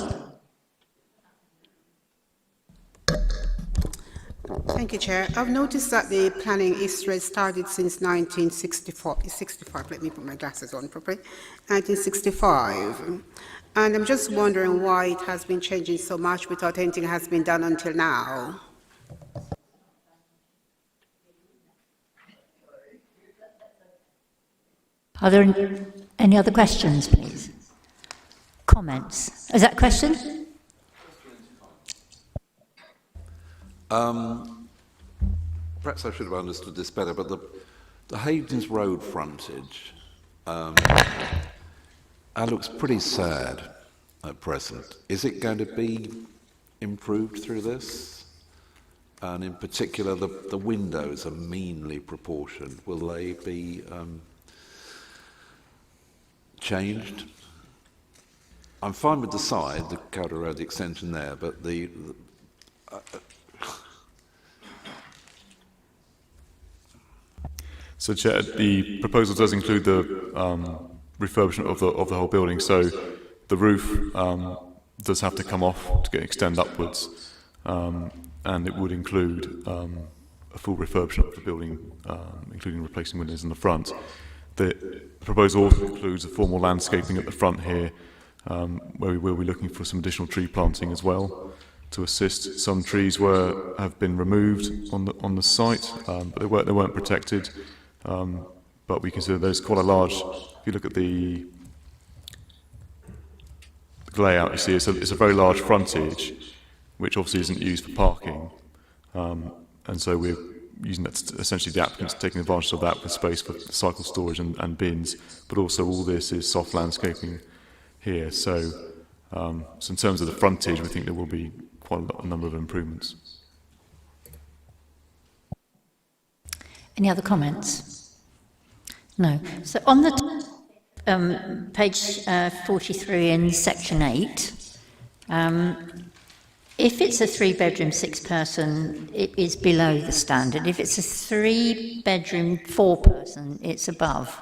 Thank you, Chair. I've noticed that the planning history started since 1965. Let me put my glasses on properly. 1965. And I'm just wondering why it has been changing so much without anything has been done until now. Are there any other questions, please? Comments? Is that a question? Perhaps I should have understood this better, but the Hayden's Road frontage that looks pretty sad at present. Is it going to be improved through this? And in particular, the windows are meanly proportioned. Will they be changed? I'm fine with the side, the Cowder Road, the extension there, but So, Chair, the proposal does include the refurbishment of the whole building. So, the roof does have to come off to extend upwards, and it would include a full refurbishment of the building, including replacing windows in the front. The proposal also includes a formal landscaping at the front here, where we will be looking for some additional tree planting as well to assist. Some trees have been removed on the site, but they weren't protected. But we consider there's quite a large. If you look at the layout, you see it's a very large frontage, which obviously isn't used for parking, and so we're using that. Essentially, the applicant's taking advantage of that for space for cycle storage and bins, but also all this is soft landscaping here. So in terms of the frontage, we think there will be quite a number of improvements. Any other comments? No. So on the page 43 in section 8, if it's a 3-bedroom, 6-person, it is below the standard. If it's a 3-bedroom, 4-person, it's above.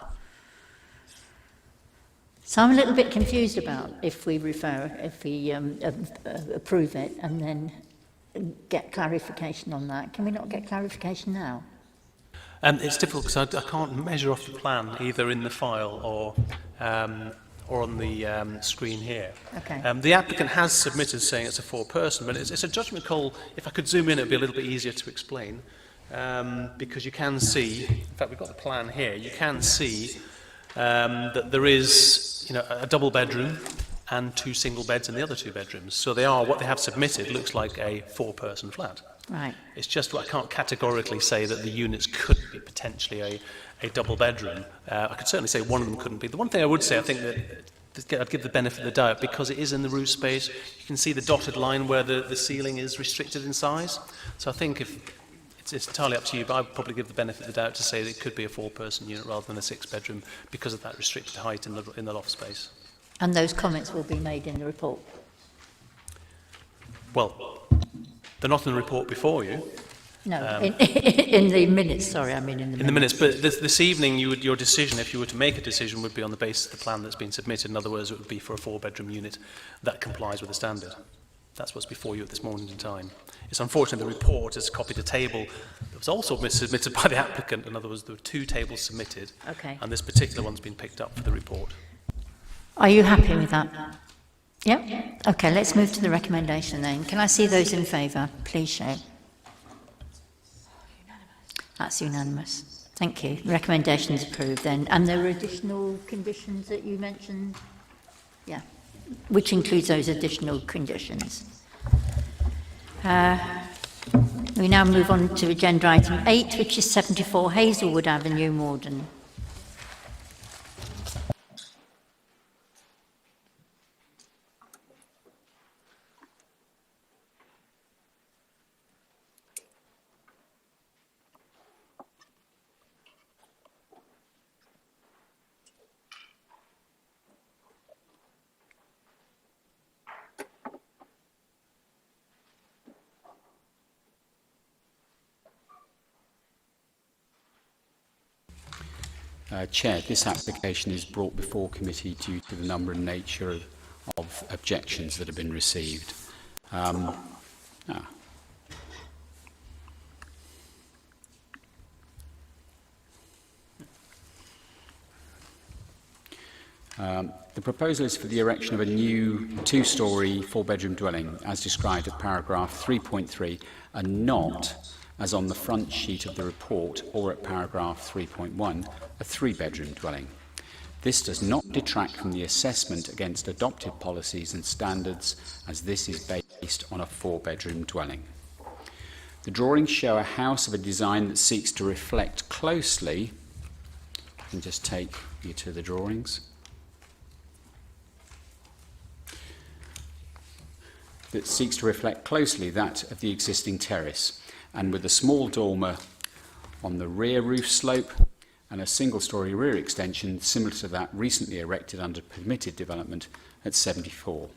So I'm a little bit confused about if we approve it and then get clarification on that. Can we not get clarification now? It's difficult because I can't measure off the plan either in the file or or on the screen here. Okay. The applicant has submitted saying it's a 4-person, but it's a judgment call. If I could zoom in, it would be a little bit easier to explain, because you can see, in fact, we've got the plan here, you can see that there is, you know, a double bedroom and 2 single beds in the other 2 bedrooms. So what they have submitted looks like a 4-person flat. Right. It's just I can't categorically say that the units could be potentially a double bedroom. I could certainly say one of them couldn't be. The one thing I would say, I think that I'd give the benefit of the doubt, because it is in the roof space, you can see the dotted line where the ceiling is restricted in size. So I think it's entirely up to you, but I'd probably give the benefit of the doubt to say that it could be a 4-person unit rather than a 6-bedroom because of that restricted height in the loft space. And those comments will be made in the report? Well, they're not in the report before you. No, in the minutes, sorry, I mean in the minutes. In the minutes, but this evening your decision, if you were to make a decision, would be on the basis of the plan that's been submitted. In other words, it would be for a 4-bedroom unit that complies with the standard. That's what's before you at this moment in time. It's unfortunate the report has copied a table that was also submitted by the applicant. In other words, there were 2 tables submitted, Okay. and this particular one's been picked up for the report. Are you happy with that? Yep. Okay, let's move to the recommendation then. Can I see those in favour? Please show. That's unanimous. Thank you. The recommendation is approved then. And there were additional conditions that you mentioned? Yeah. Which includes those additional conditions. We now move on to agenda item 8, which is 74 Hazelwood Avenue, Morden. Chair, this application is brought before committee due to the number and nature of objections that have been received. The proposal is for the erection of a new 2-storey 4-bedroom dwelling, as described at paragraph 3.3, and not, as on the front sheet of the report or at paragraph 3.1, a 3-bedroom dwelling. This does not detract from the assessment against adopted policies and standards, as this is based on a 4-bedroom dwelling. The drawings show a house of a design that seeks to reflect closely. I can just take you to the drawings. That seeks to reflect closely that of the existing terrace, and with a small dormer on the rear roof slope and a single-storey rear extension similar to that recently erected under permitted development at 74.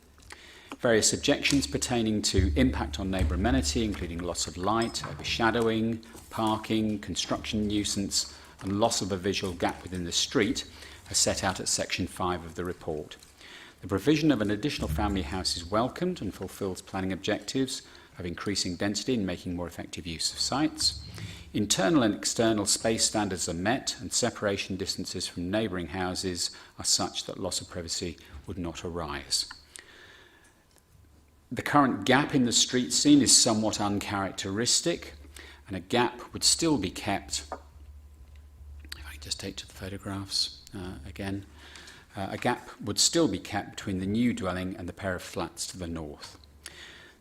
Various objections pertaining to impact on neighbour amenity, including loss of light, overshadowing, parking, construction nuisance, and loss of a visual gap within the street, are set out at section 5 of the report. The provision of an additional family house is welcomed and fulfills planning objectives of increasing density and making more effective use of sites. Internal and external space standards are met, and separation distances from neighbouring houses are such that loss of privacy would not arise. The current gap in the street scene is somewhat uncharacteristic, and a gap would still be kept. If I can just take to the photographs again. A gap would still be kept between the new dwelling and the pair of flats to the north.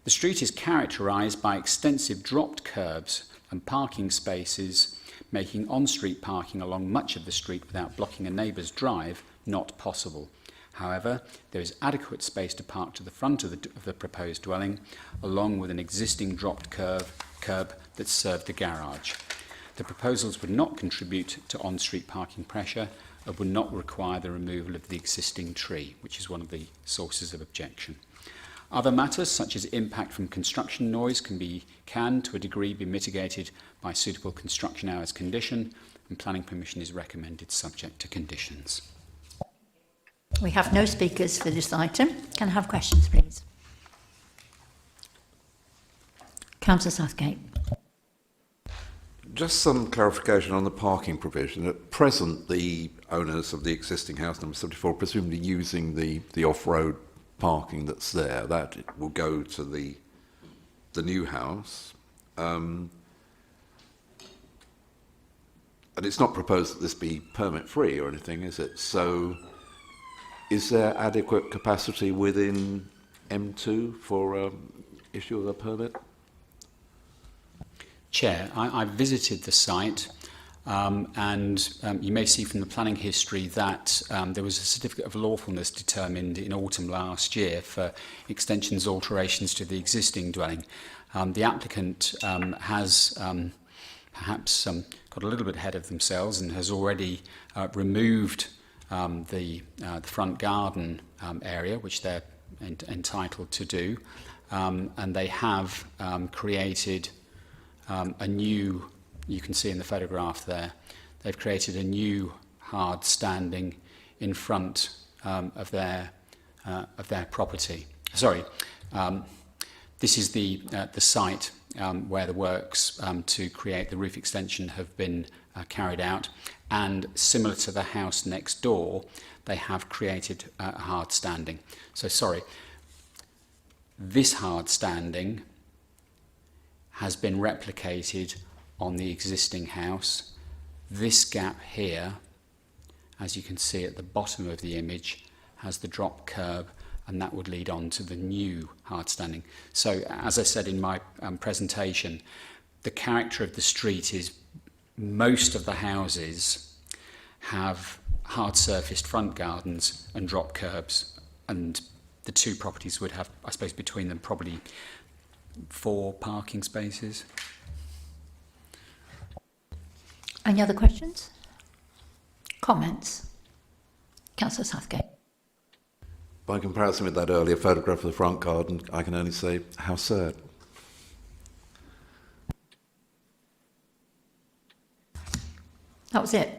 The street is characterised by extensive dropped curbs and parking spaces, making on-street parking along much of the street without blocking a neighbour's drive not possible. However, there is adequate space to park to the front of the proposed dwelling, along with an existing dropped curb that served the garage. The proposals would not contribute to on-street parking pressure and would not require the removal of the existing tree, which is one of the sources of objection. Other matters, such as impact from construction noise, can to a degree be mitigated by suitable construction hours condition, and planning permission is recommended subject to conditions. We have no speakers for this item. Can I have questions, please? Councillor Southgate. just some clarification on the parking provision. At present, the owners of the existing house, number 74, are presumably using the off-road parking that's there. That will go to the new house. And it's not proposed that this be permit-free or anything, is it? So is there adequate capacity within M2 for issue of a permit? Chair, I visited the site and you may see from the planning history that there was a certificate of lawfulness determined in autumn last year for extensions, alterations to the existing dwelling. The applicant has perhaps got a little bit ahead of themselves and has already removed the front garden area, which they're entitled to do, and they have created a new, you can see in the photograph there, they've created a new hard standing in front of their property. Sorry, this is the site where the works to create the roof extension have been carried out, and similar to the house next door, they have created a hard standing. So sorry, this hard standing has been replicated on the existing house. This gap here, as you can see at the bottom of the image, has the drop curb, and that would lead on to the new hard standing. So, as I said in my presentation, the character of the street is most of the houses have hard surfaced front gardens and drop curbs, and the two properties would have, I suppose, between them probably 4 parking spaces. Any other questions? Comments? Councillor Southgate. By comparison with that earlier photograph of the front garden, I can only say, how sad. That was it.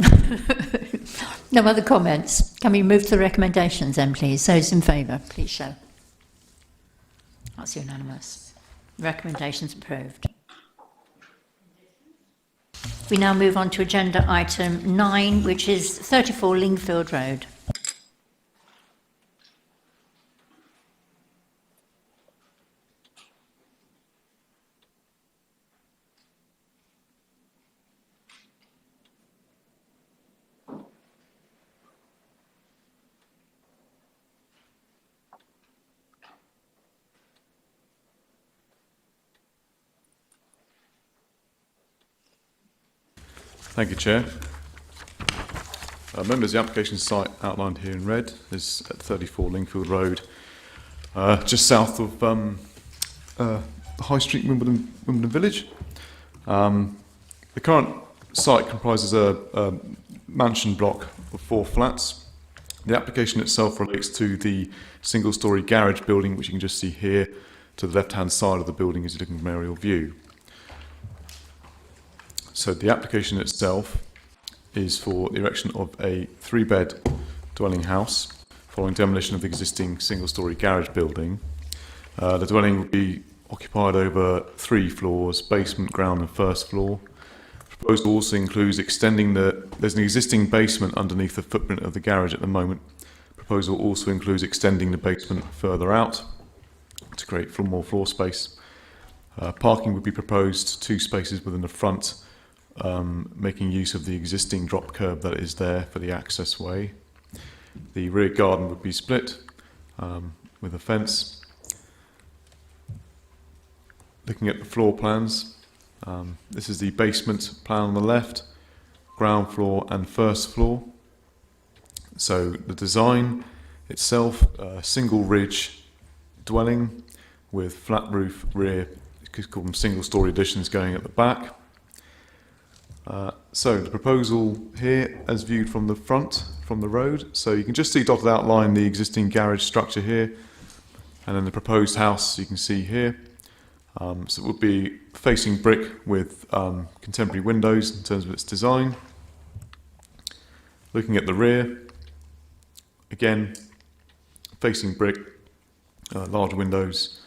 No other comments. Can we move to the recommendations then, please? Those in favour, please show. That's unanimous. Recommendations approved. We now move on to agenda item 9, which is 34 Lingfield Road. Thank you, Chair. Members, the application site outlined here in red is at 34 Lingfield Road, just south of the High Street, Wimbledon Village. The current site comprises a mansion block of 4 flats. The application itself relates to the single-storey garage building, which you can just see here to the left-hand side of the building as you're looking from aerial view. So the application itself is for the erection of a 3-bed dwelling house following demolition of the existing single-storey garage building. The dwelling will be occupied over 3 floors, basement, ground and first floor. The proposal also includes extending there's an existing basement underneath the footprint of the garage at the moment. The proposal also includes extending the basement further out to create more floor space. Parking would be proposed 2 spaces within the front, making use of the existing drop curb that is there for the access way. The rear garden would be split with a fence. Looking at the floor plans, this is the basement plan on the left, ground floor and first floor. So the design itself, a single ridge dwelling with flat roof rear, you could call them single-storey additions going at the back. So the proposal here as viewed from the front, from the road, so you can just see dotted outline the existing garage structure here, and then the proposed house you can see here. So it would be facing brick with contemporary windows in terms of its design. Looking at the rear, again facing brick, large windows,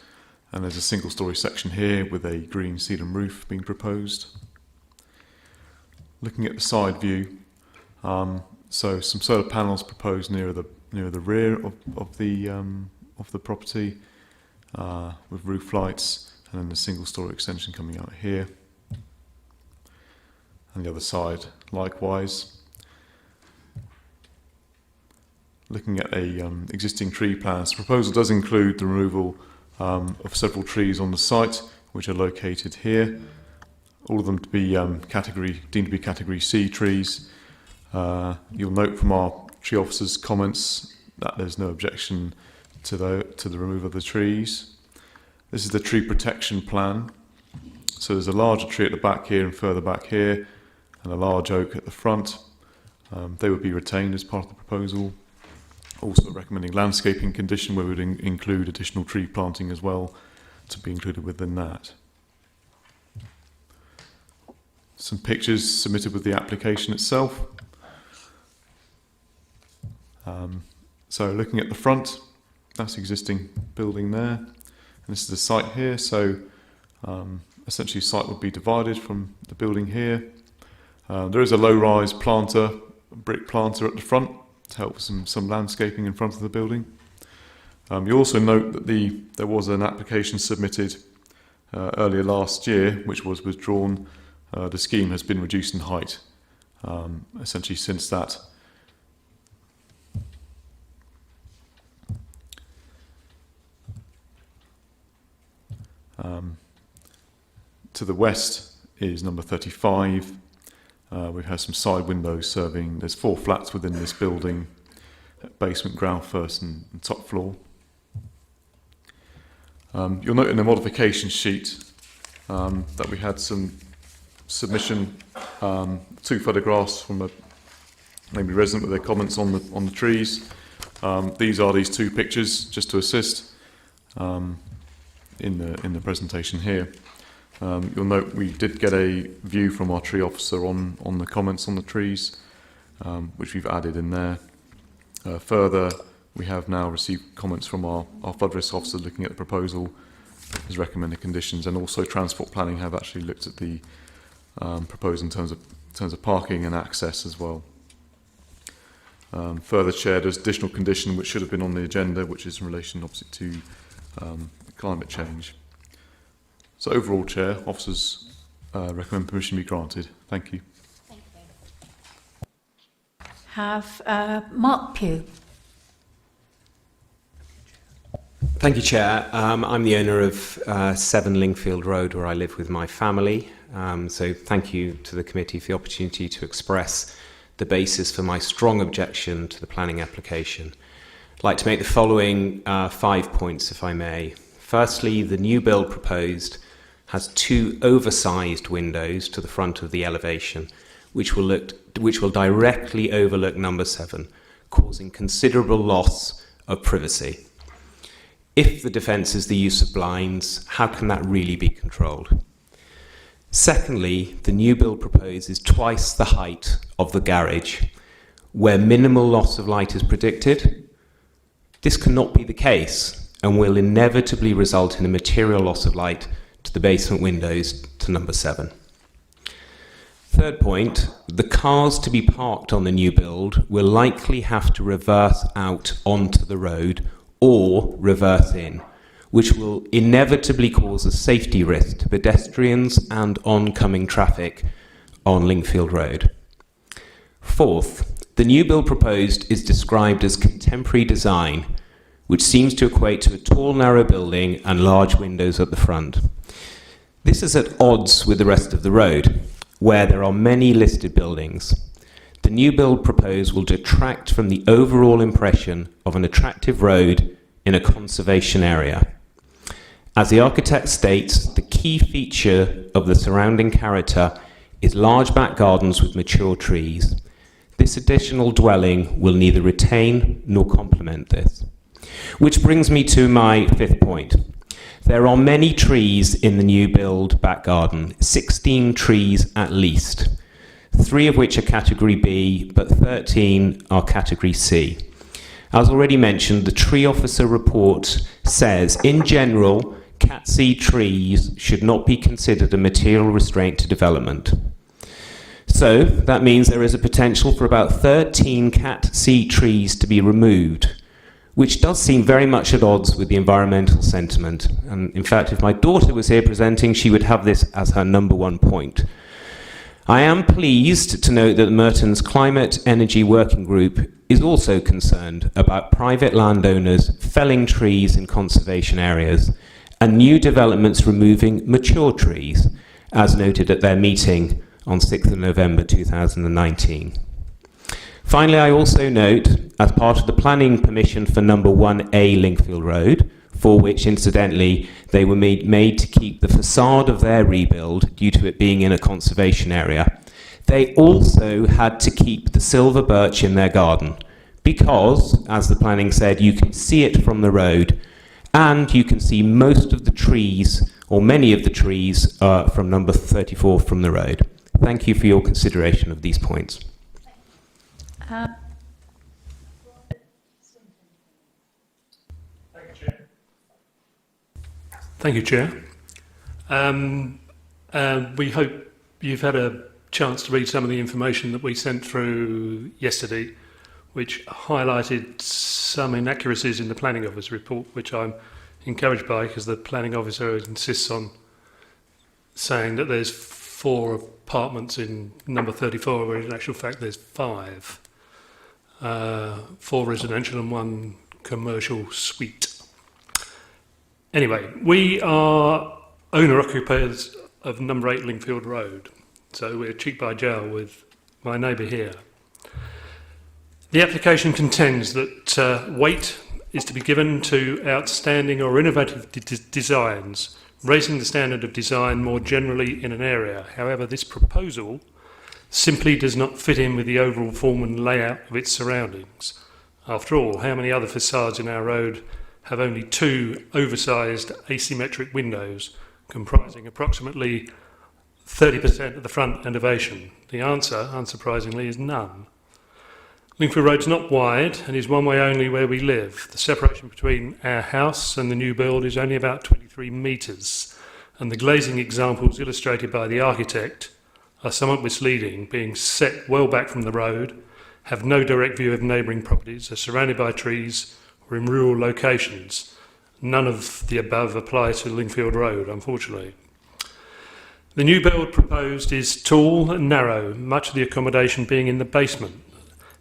and there's a single-storey section here with a green cedar roof being proposed. Looking at the side view, so some solar panels proposed near the rear of the property, with roof lights, and then the single-story extension coming out here. And the other side, likewise. Looking at existing tree plans, the proposal does include the removal of several trees on the site, which are located here. All of them to be deemed to be Category C trees. You'll note from our tree officer's comments that there's no objection to the removal of the trees. This is the tree protection plan. So there's a larger tree at the back here and further back here, and a large oak at the front. They would be retained as part of the proposal. Also recommending landscaping condition where we would include additional tree planting as well to be included within that. Some pictures submitted with the application itself. So looking at the front, that's the existing building there. And this is the site here. So essentially the site would be divided from the building here. There is a low-rise planter, brick planter at the front to help with some landscaping in front of the building. You also note that there was an application submitted earlier last year, which was withdrawn. The scheme has been reduced in height, essentially since that. To the west is number 35. We've had some side windows serving. There's 4 flats within this building: basement, ground, first, and top floor. You'll note in the modification sheet that we had some submission, 2 photographs from a maybe resident with their comments on the trees. These are these 2 pictures just to assist in the presentation here. You'll note we did get a view from our tree officer on the comments on the trees, which we've added in there. Further, we have now received comments from our flood risk officer looking at the proposal, his recommended conditions, and also transport planning have actually looked at the proposed in terms of parking and access as well. Further, Chair, there's additional condition which should have been on the agenda, which is in relation obviously to climate change. So overall, Chair, officers recommend permission be granted. Thank you. Thank you. Have Mark Pugh. Thank you, Chair. I'm the owner of 7 Lingfield Road, where I live with my family. So thank you to the committee for the opportunity to express the basis for my strong objection to the planning application. I'd like to make the following 5 points, if I may. Firstly, the new build proposed has 2 oversized windows to the front of the elevation, which will directly overlook number 7, causing considerable loss of privacy. If the defence is the use of blinds, how can that really be controlled? Secondly, the new build proposes twice the height of the garage, where minimal loss of light is predicted. This cannot be the case and will inevitably result in a material loss of light to the basement windows to number 7. Third point, the cars to be parked on the new build will likely have to reverse out onto the road or reverse in, which will inevitably cause a safety risk to pedestrians and oncoming traffic on Lingfield Road. Fourth, the new build proposed is described as contemporary design, which seems to equate to a tall, narrow building and large windows at the front. This is at odds with the rest of the road, where there are many listed buildings. The new build proposed will detract from the overall impression of an attractive road in a conservation area. As the architect states, the key feature of the surrounding character is large back gardens with mature trees. This additional dwelling will neither retain nor complement this. Which brings me to my 5th point. There are many trees in the new build back garden, 16 trees at least, 3 of which are category B, but 13 are category C. As already mentioned, the tree officer report says, in general, Cat C trees should not be considered a material restraint to development. So that means there is a potential for about 13 Cat C trees to be removed, which does seem very much at odds with the environmental sentiment. And in fact, if my daughter was here presenting, she would have this as her number one point. I am pleased to note that Merton's Climate Energy Working Group is also concerned about private landowners felling trees in conservation areas and new developments removing mature trees, as noted at their meeting on 6th of November 2019. Finally, I also note, as part of the planning permission for number 1A Linkfield Road, for which, incidentally, they were made to keep the facade of their rebuild due to it being in a conservation area, they also had to keep the silver birch in their garden because, as the planning said, you can see it from the road and you can see most of the trees, or many of the trees, from number 34 from the road. Thank you for your consideration of these points. Thank you, Chair. We hope you've had a chance to read some of the information that we sent through yesterday, which highlighted some inaccuracies in the Planning Office report, which I'm encouraged by because the Planning Officer insists on saying that there's 4 apartments in number 34, where in actual fact there's 5. 4 residential and 1 commercial suite. Anyway, we are owner-occupiers of number 8 Linkfield Road, so we're cheek by jowl with my neighbour here. The application contends that weight is to be given to outstanding or innovative designs, raising the standard of design more generally in an area. However, this proposal simply does not fit in with the overall form and layout of its surroundings. After all, how many other facades in our road have only 2 oversized asymmetric windows comprising approximately 30% of the front elevation? The answer, unsurprisingly, is none. Linkfield Road's not wide and is one way only where we live. The separation between our house and the new build is only about 23 metres, and the glazing examples illustrated by the architect are somewhat misleading, being set well back from the road, have no direct view of neighbouring properties, are surrounded by trees, or in rural locations. None of the above apply to Linkfield Road, unfortunately. The new build proposed is tall and narrow, much of the accommodation being in the basement,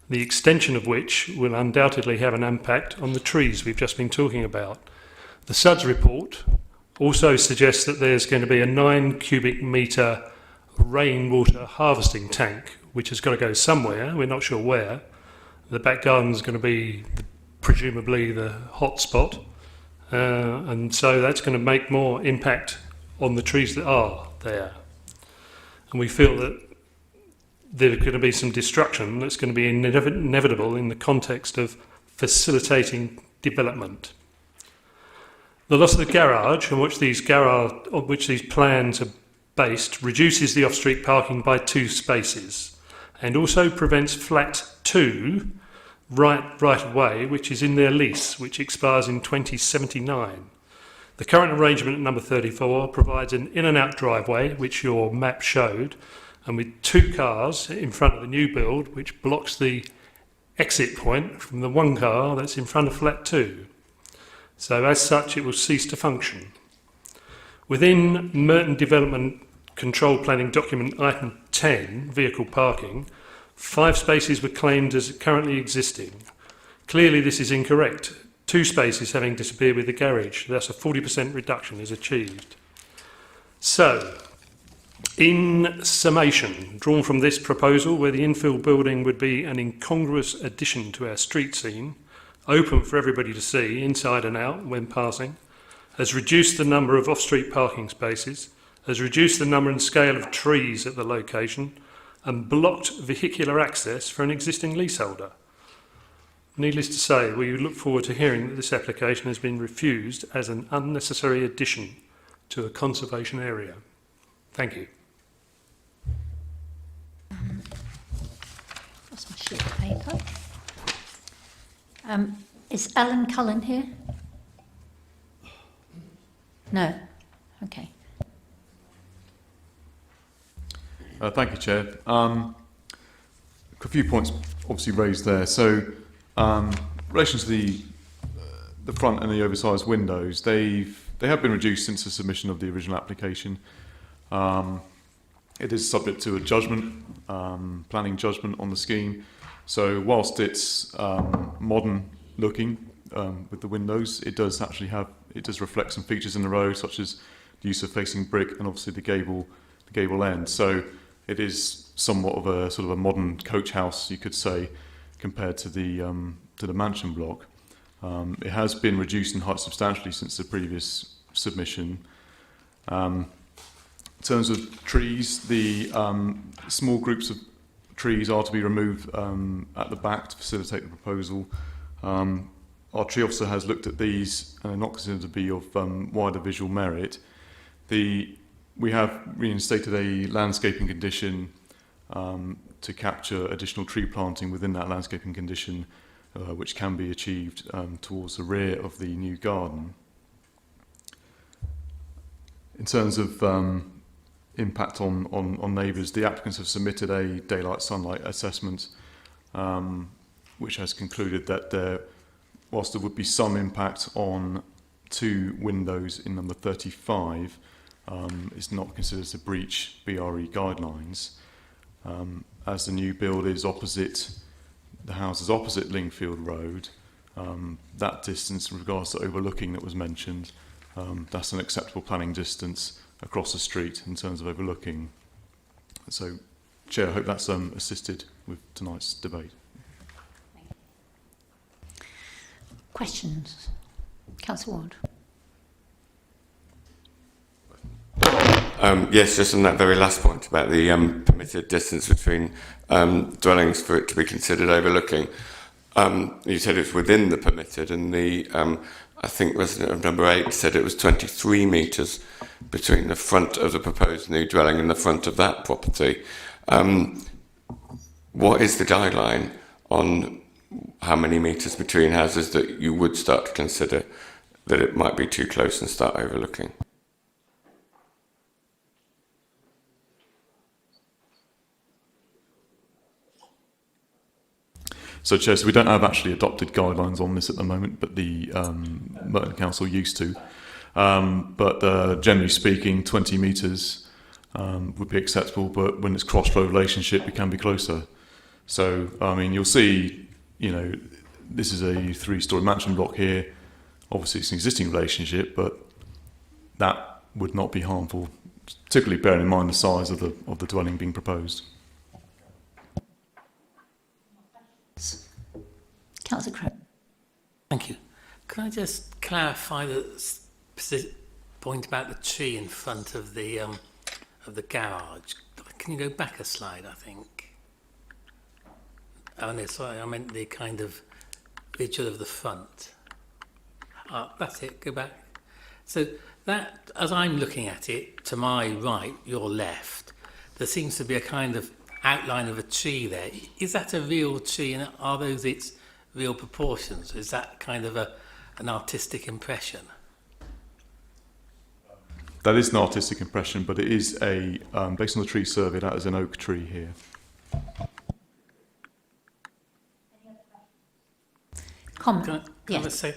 the extension of which will undoubtedly have an impact on the trees we've just been talking about. The SUDS report also suggests that there's going to be a 9 cubic metre rainwater harvesting tank, which has got to go somewhere, we're not sure where. The back garden's going to be presumably the hot spot, and so that's going to make more impact on the trees that are there. And we feel that there's going to be some destruction that's going to be inevitable in the context of facilitating development. The loss of the garage, on which these plans are based, reduces the off-street parking by 2 spaces and also prevents flat 2 right of way, which is in their lease, which expires in 2079. The current arrangement at number 34 provides an in and out driveway, which your map showed, and with 2 cars in front of the new build, which blocks the exit point from the 1 car that's in front of flat 2. So as such, it will cease to function. Within Merton Development Control Planning Document Item 10, vehicle parking, 5 spaces were claimed as currently existing. Clearly this is incorrect, 2 spaces having disappeared with the garage, thus a 40% reduction is achieved. So, in summation, drawn from this proposal, where the infill building would be an incongruous addition to our street scene, open for everybody to see, inside and out, when passing, has reduced the number of off-street parking spaces, has reduced the number and scale of trees at the location, and blocked vehicular access for an existing leaseholder. Needless to say, we look forward to hearing that this application has been refused as an unnecessary addition to a conservation area. Thank you. Lost my sheet of paper. Is Alan Cullen here? No. Okay. Thank you, Chair. A few points obviously raised there. So, in relation to the front and the oversized windows, they have been reduced since the submission of the original application. It is subject to a judgment, planning judgment on the scheme. So, whilst it's modern looking with the windows, it does reflect some features in the road, such as the use of facing brick and obviously the gable end. So it is somewhat of a sort of a modern coach house, you could say, compared to the mansion block. It has been reduced in height substantially since the previous submission. In terms of trees, the small groups of trees are to be removed at the back to facilitate the proposal. Our tree officer has looked at these and are not considered to be of wider visual merit. We have reinstated a landscaping condition to capture additional tree planting within that landscaping condition, which can be achieved towards the rear of the new garden. In terms of impact on neighbours, the applicants have submitted a daylight sunlight assessment, which has concluded that whilst there would be some impact on 2 windows in number 35, it's not considered to breach BRE guidelines. As the new build is opposite, the house is opposite Lingfield Road, that distance in regards to overlooking that was mentioned, that's an acceptable planning distance across the street in terms of overlooking. So, Chair, I hope that's assisted with tonight's debate. Questions? Councillor Ward. Yes, just on that very last point about the permitted distance between dwellings for it to be considered overlooking. You said it's within the permitted, and I think resident of number 8 said it was 23 metres between the front of the proposed new dwelling and the front of that property. What is the guideline on how many metres between houses that you would start to consider that it might be too close and start overlooking? So, Chair, we don't have actually adopted guidelines on this at the moment, but the Merton Council used to. But generally speaking, 20 metres would be acceptable, but when it's cross-flow relationship, it can be closer. So, I mean, you'll see, this is a 3-storey mansion block here. Obviously, it's an existing relationship, but that would not be harmful, particularly bearing in mind the size of the dwelling being proposed. Councillor Crowe. Thank you. Can I just clarify the point about the tree in front of the garage? Can you go back a slide, I think? Oh no, sorry, I meant the kind of visual of the front. That's it, go back. So that, as I'm looking at it, to my right, your left, there seems to be a kind of outline of a tree there. Is that a real tree, and are those its real proportions? Is that kind of an artistic impression? That is an artistic impression, but it is based on the tree survey, that is an oak tree here. Comment. Can I say,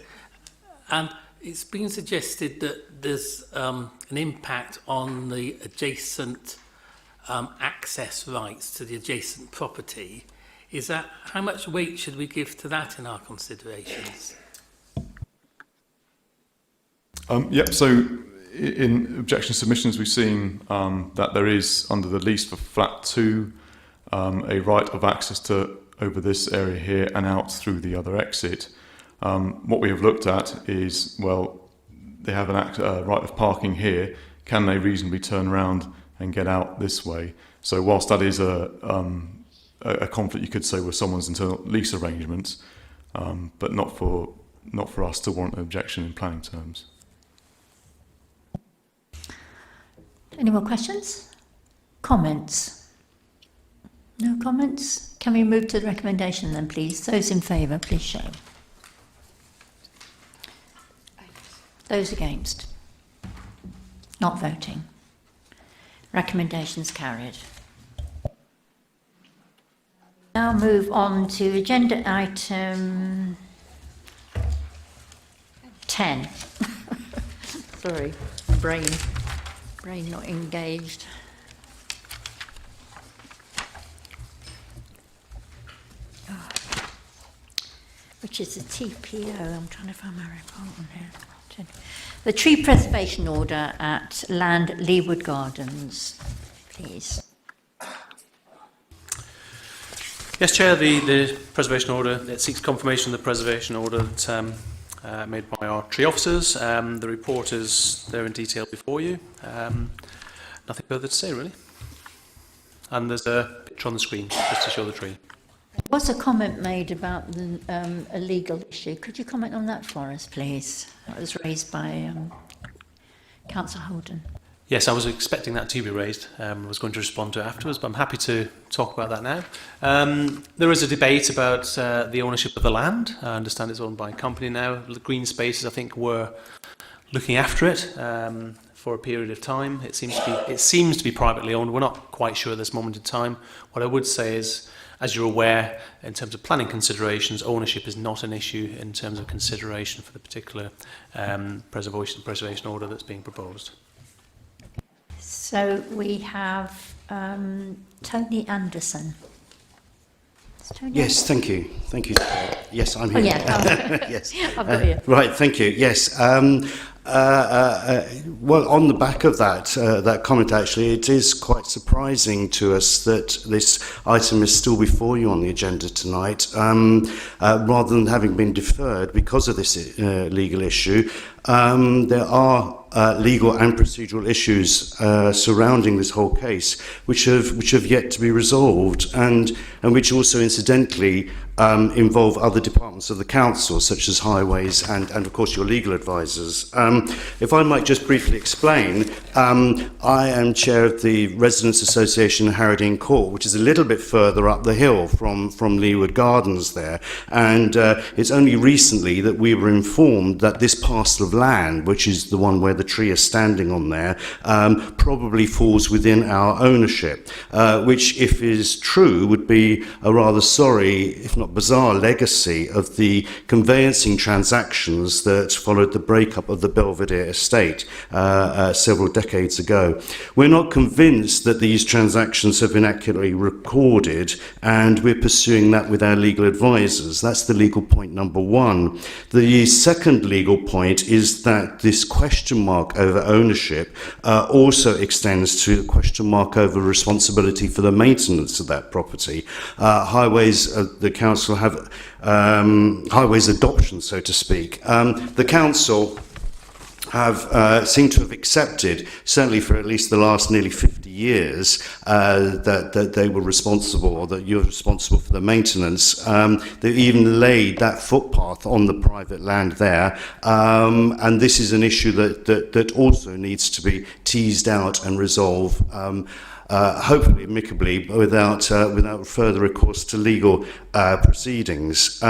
it's been suggested that there's an impact on the adjacent access rights to the adjacent property. Is that, how much weight should we give to that in our considerations? Yep, so in objection submissions we've seen that there is, under the lease for flat 2, a right of access to over this area here and out through the other exit. What we have looked at is, well, they have a right of parking here. Can they reasonably turn around and get out this way? So whilst that is a conflict, you could say, with someone's internal lease arrangements, but not for us to warrant an objection in planning terms. Any more questions? Comments? No comments? Can we move to the recommendation then, please? Those in favour, please show. Those against? Not voting. Recommendations carried. now move on to agenda item 10. Sorry, brain not engaged. Which is the TPO. I'm trying to find my report on here. The tree preservation order at Land Leeward Gardens, please. Yes, Chair, the preservation order, it seeks confirmation of the preservation order that, made by our tree officers. The report is there in detail before you. Nothing further to say, really. And there's a picture on the screen just to show the tree. There was a comment made about a legal issue. Could you comment on that for us, please? That was raised by Councillor Holden. Yes, I was expecting that to be raised. I was going to respond to it afterwards, but I'm happy to talk about that now. There is a debate about the ownership of the land. I understand it's owned by a company now. The Green Spaces, I think, were looking after it for a period of time. It seems to be privately owned. We're not quite sure at this moment in time. What I would say is, as you're aware, in terms of planning considerations, ownership is not an issue in terms of consideration for the particular preservation order that's being proposed. So we have Tony Anderson. Tony Yes, thank you. Thank you. Yes, I'm here. Oh, yeah. Yes. I've got you. Right, thank you. Yes. Well, on the back of that comment, actually, it is quite surprising to us that this item is still before you on the agenda tonight, rather than having been deferred because of this legal issue. There are legal and procedural issues surrounding this whole case, which have yet to be resolved, and which also, incidentally, involve other departments of the council, such as highways and of course your legal advisors. If I might just briefly explain, I am chair of the Residents Association in Harrow Court, which is a little bit further up the hill from Leeward Gardens there, and it's only recently that we were informed that this parcel of land, which is the one where the tree is standing on there, probably falls within our ownership, which, if is true, would be a rather sorry, if not bizarre, legacy of the conveyancing transactions that followed the breakup of the Belvedere estate several decades ago. We're not convinced that these transactions have been accurately recorded, and we're pursuing that with our legal advisors. That's the legal point number one. The second legal point is that this question mark over ownership also extends to the question mark over responsibility for the maintenance of that property. Highways, the council have highways adoption, so to speak. The council have seemed to have accepted, certainly for at least the last nearly 50 years, that they were responsible, or that you're responsible for the maintenance. They even laid that footpath on the private land there, and this is an issue that also needs to be teased out and resolved. Hopefully amicably, without further recourse to legal proceedings.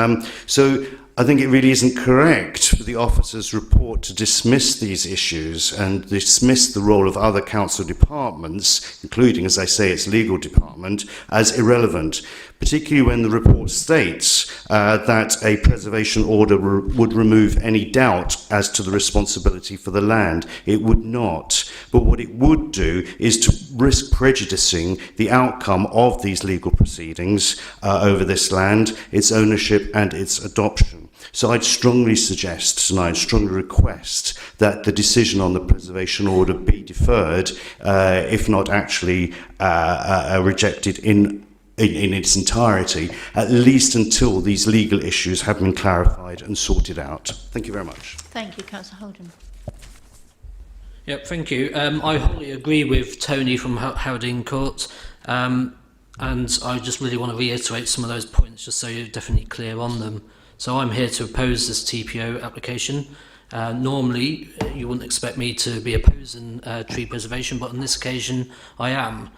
So I think it really isn't correct for the officer's report to dismiss these issues and dismiss the role of other council departments, including, as I say, its legal department, as irrelevant, particularly when the report states that a preservation order would remove any doubt as to the responsibility for the land. It would not. But what it would do is to risk prejudicing the outcome of these legal proceedings over this land, its ownership and its adoption. So I'd strongly suggest tonight, strongly request that the decision on the preservation order be deferred, if not actually rejected in its entirety, at least until these legal issues have been clarified and sorted out. Thank you very much. Thank you, Councillor Holden. Yep, thank you. I wholly agree with Tony from Howarding Court, and I just really want to reiterate some of those points just so you're definitely clear on them. So I'm here to oppose this TPO application. Normally, you wouldn't expect me to be opposing tree preservation, but on this occasion, I am.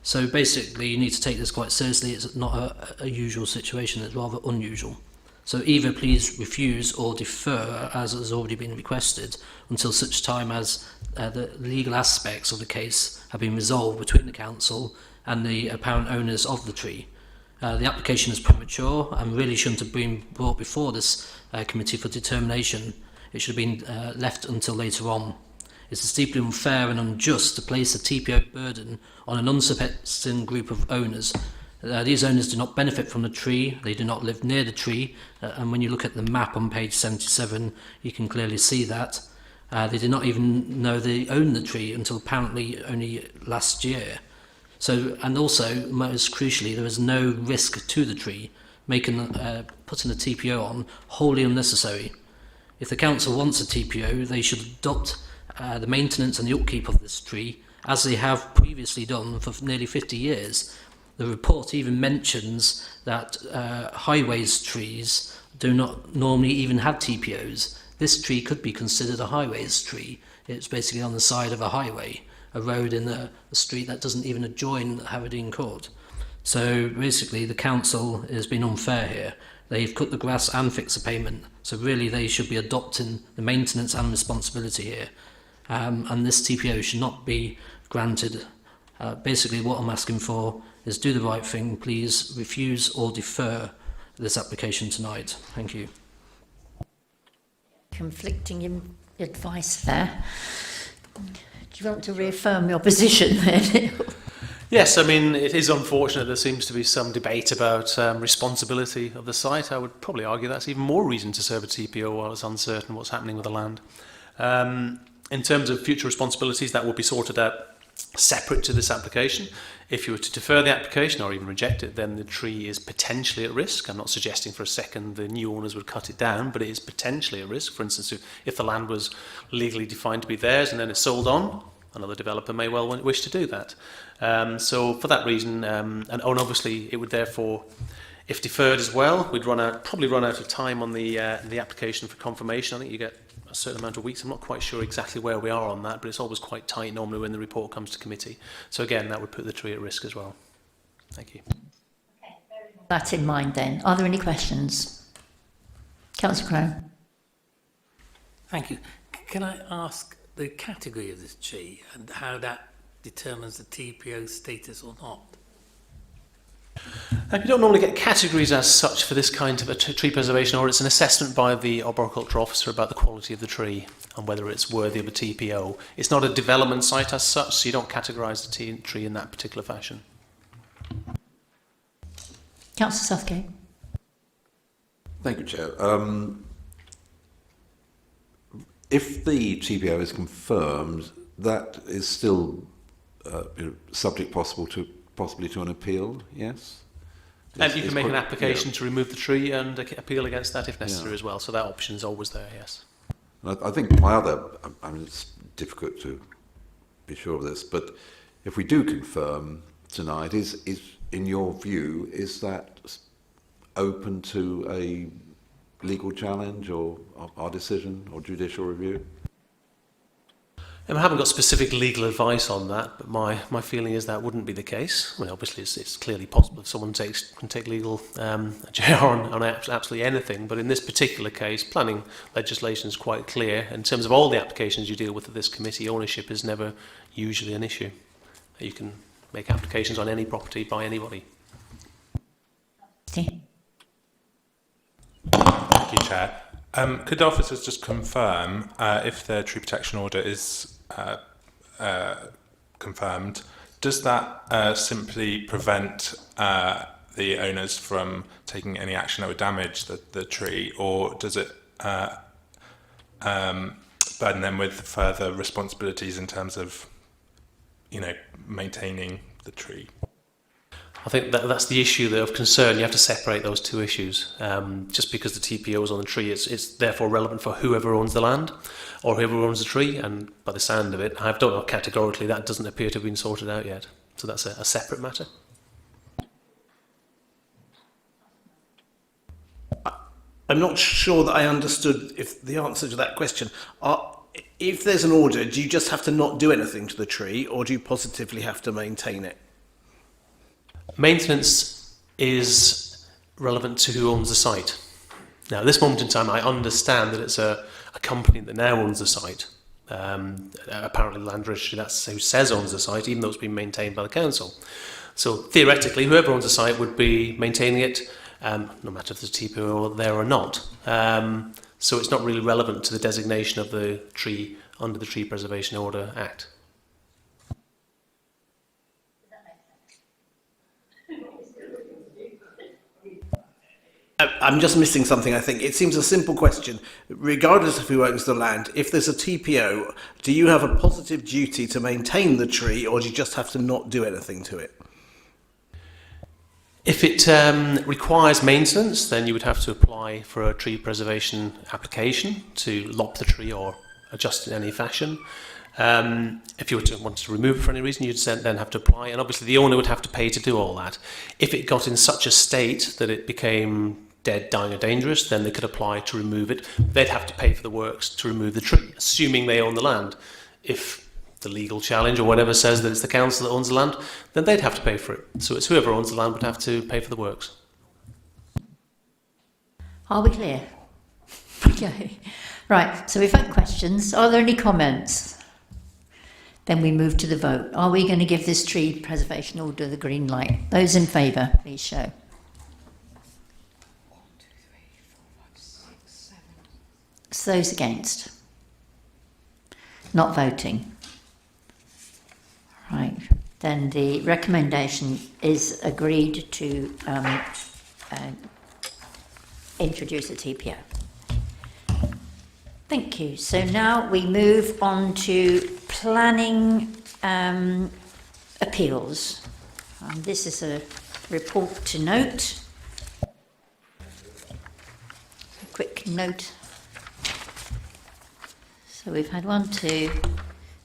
So basically, you need to take this quite seriously. It's not a usual situation, it's rather unusual. So either please refuse or defer, as has already been requested, until such time as the legal aspects of the case have been resolved between the council and the apparent owners of the tree. The application is premature and really shouldn't have been brought before this committee for determination. It should have been left until later on. It is deeply unfair and unjust to place a TPO burden on an unsuspecting group of owners. These owners do not benefit from the tree, they do not live near the tree, and when you look at the map on page 77, you can clearly see that. They did not even know they owned the tree until apparently only last year. So, and also, most crucially, there is no risk to the tree, putting a TPO on wholly unnecessary. If the council wants a TPO, they should adopt the maintenance and the upkeep of this tree, as they have previously done for nearly 50 years. The report even mentions that highways trees do not normally even have TPOs. This tree could be considered a highways tree. It's basically on the side of a highway, a road in a street that doesn't even adjoin Haradine Court. So basically the council has been unfair here. They've cut the grass and fixed the pavement. So really they should be adopting the maintenance and responsibility here. And this TPO should not be granted. Basically what I'm asking for is do the right thing. Please refuse or defer this application tonight. Thank you. Conflicting advice there. Do you want to reaffirm your position there? Yes, I mean, it is unfortunate there seems to be some debate about responsibility of the site. I would probably argue that's even more reason to serve a TPO while it's uncertain what's happening with the land. In terms of future responsibilities, that will be sorted out separate to this application. If you were to defer the application or even reject it, then the tree is potentially at risk. I'm not suggesting for a second the new owners would cut it down, but it is potentially at risk. For instance, if the land was legally defined to be theirs and then it's sold on, another developer may well wish to do that. So for that reason, and obviously it would therefore, if deferred as well, we'd probably run out of time on the application for confirmation. I think you get a certain amount of weeks. I'm not quite sure exactly where we are on that, but it's always quite tight normally when the report comes to committee. So again, that would put the tree at risk as well. Thank you. Okay, that in mind then. Are there any questions? Councillor Crone. Thank you. Can I ask the category of this tree and how that determines the TPO status or not? We don't normally get categories as such for this kind of a tree preservation order. It's an assessment by the arboriculture officer about the quality of the tree and whether it's worthy of a TPO. It's not a development site as such, so you don't categorise the tree in that particular fashion. Councillor Southgate. Thank you, Chair. If the TPO is confirmed, that is still subject possibly to an appeal, yes? And you can make an application to remove the tree and appeal against that if necessary as well. So that option is always there, yes. I think my other, I mean, it's difficult to be sure of this, but if we do confirm tonight, is in your view, is that open to a legal challenge or our decision or judicial review? I haven't got specific legal advice on that, but my feeling is that wouldn't be the case. I mean, obviously, it's clearly possible if someone can take legal JR on absolutely anything, but in this particular case, planning legislation is quite clear. In terms of all the applications you deal with at this committee, ownership is never usually an issue. You can make applications on any property by anybody. Thank you, Chair. Could officers just confirm if the tree protection order is confirmed, does that simply prevent the owners from taking any action that would damage the tree, or does it burden them with further responsibilities in terms of, maintaining the tree? I think that's the issue of concern. You have to separate those two issues. Just because the TPO is on the tree, it's therefore relevant for whoever owns the land or whoever owns the tree. And by the sound of it, I don't know categorically, that doesn't appear to have been sorted out yet. So that's a separate matter. I'm not sure that I understood if the answer to that question. If there's an order, do you just have to not do anything to the tree, or do you positively have to maintain it? Maintenance is relevant to who owns the site. Now, at this moment in time, I understand that it's a company that now owns the site. Apparently, Land Registry, that's who says owns the site, even though it's been maintained by the council. So theoretically, whoever owns the site would be maintaining it, no matter if there's a TPO there or not. So it's not really relevant to the designation of the tree under the Tree Preservation Order Act. I'm just missing something, I think. It seems a simple question. Regardless of who owns the land, if there's a TPO, do you have a positive duty to maintain the tree, or do you just have to not do anything to it? If it requires maintenance, then you would have to apply for a tree preservation application to lop the tree or adjust it in any fashion. If you were to want to remove it for any reason, you'd then have to apply, and obviously the owner would have to pay to do all that. If it got in such a state that it became dead, dying or dangerous, then they could apply to remove it. They'd have to pay for the works to remove the tree, assuming they own the land. If the legal challenge or whatever says that it's the council that owns the land, then they'd have to pay for it. So it's whoever owns the land would have to pay for the works. Are we clear? Okay. Right, so we've had questions. Are there any comments? Then we move to the vote. Are we going to give this tree preservation order the green light? Those in favour, please show. 1, 2, 3, 4, 5, 6, 7. So those against? Not voting. Right, then the recommendation is agreed to introduce a TPO. Thank you. So now we move on to planning appeals. This is a report to note. A quick note. So we've had 1, 2,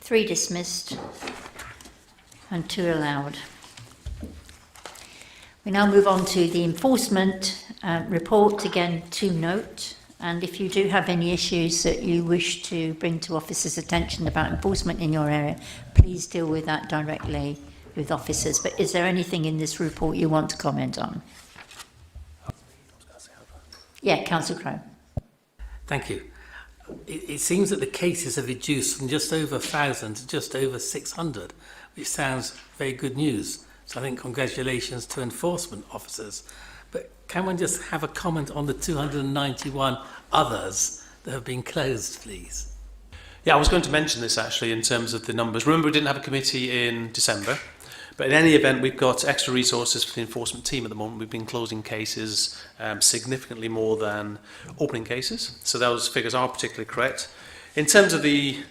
3 dismissed and 2 allowed. We now move on to the enforcement report, again to note. And if you do have any issues that you wish to bring to officers' attention about enforcement in your area, please deal with that directly with officers. But is there anything in this report you want to comment on? Yeah, Councillor Crowe. Thank you. It seems that the cases have reduced from just over 1,000 to just over 600, which sounds very good news. So I think congratulations to enforcement officers. But can one just have a comment on the 291 others that have been closed, please? Yeah, I was going to mention this actually in terms of the numbers. Remember, we didn't have a committee in December, but in any event, we've got extra resources for the enforcement team at the moment. We've been closing cases significantly more than opening cases, so those figures are particularly correct. In terms of the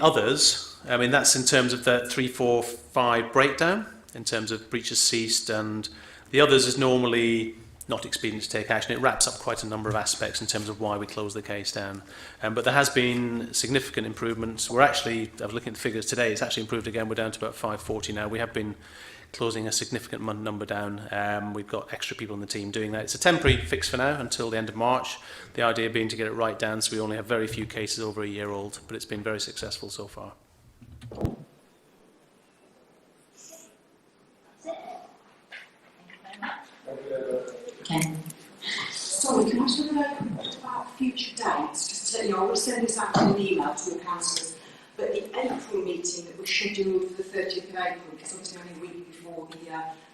others, I mean, that's in terms of the 3, 4, 5 breakdown, in terms of breaches ceased, and the others is normally not expedient to take action. It wraps up quite a number of aspects in terms of why we close the case down. But there has been significant improvements. We're actually, I was looking at the figures today, it's actually improved again. We're down to about 540 now. We have been closing a significant number down. We've got extra people in the team doing that. It's a temporary fix for now until the end of March. The idea being to get it right down so we only have very few cases over a year old, but it's been very successful so far. Okay. Sorry, can I just talk about future dates? Just to let you know, I will send this out in an email to all councillors. But the April meeting that was scheduled for the 30th of April, because obviously only a week before the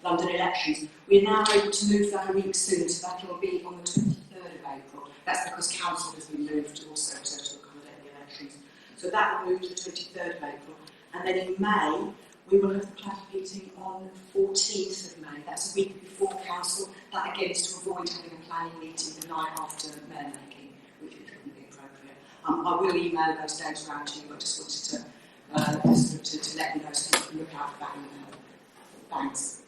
London elections, we're now able to move that a week soon, so that will be on the 23rd of April. That's because council has been moved also to accommodate the elections. So that will move to the 23rd of April. And then in May, we will have the planning meeting on the 14th of May. That's a week before council. That again is to avoid having a planning meeting the night after mayor making, which wouldn't be appropriate. I will email those dates around to you, but I just wanted to let you know so you can look out for that email. Thanks.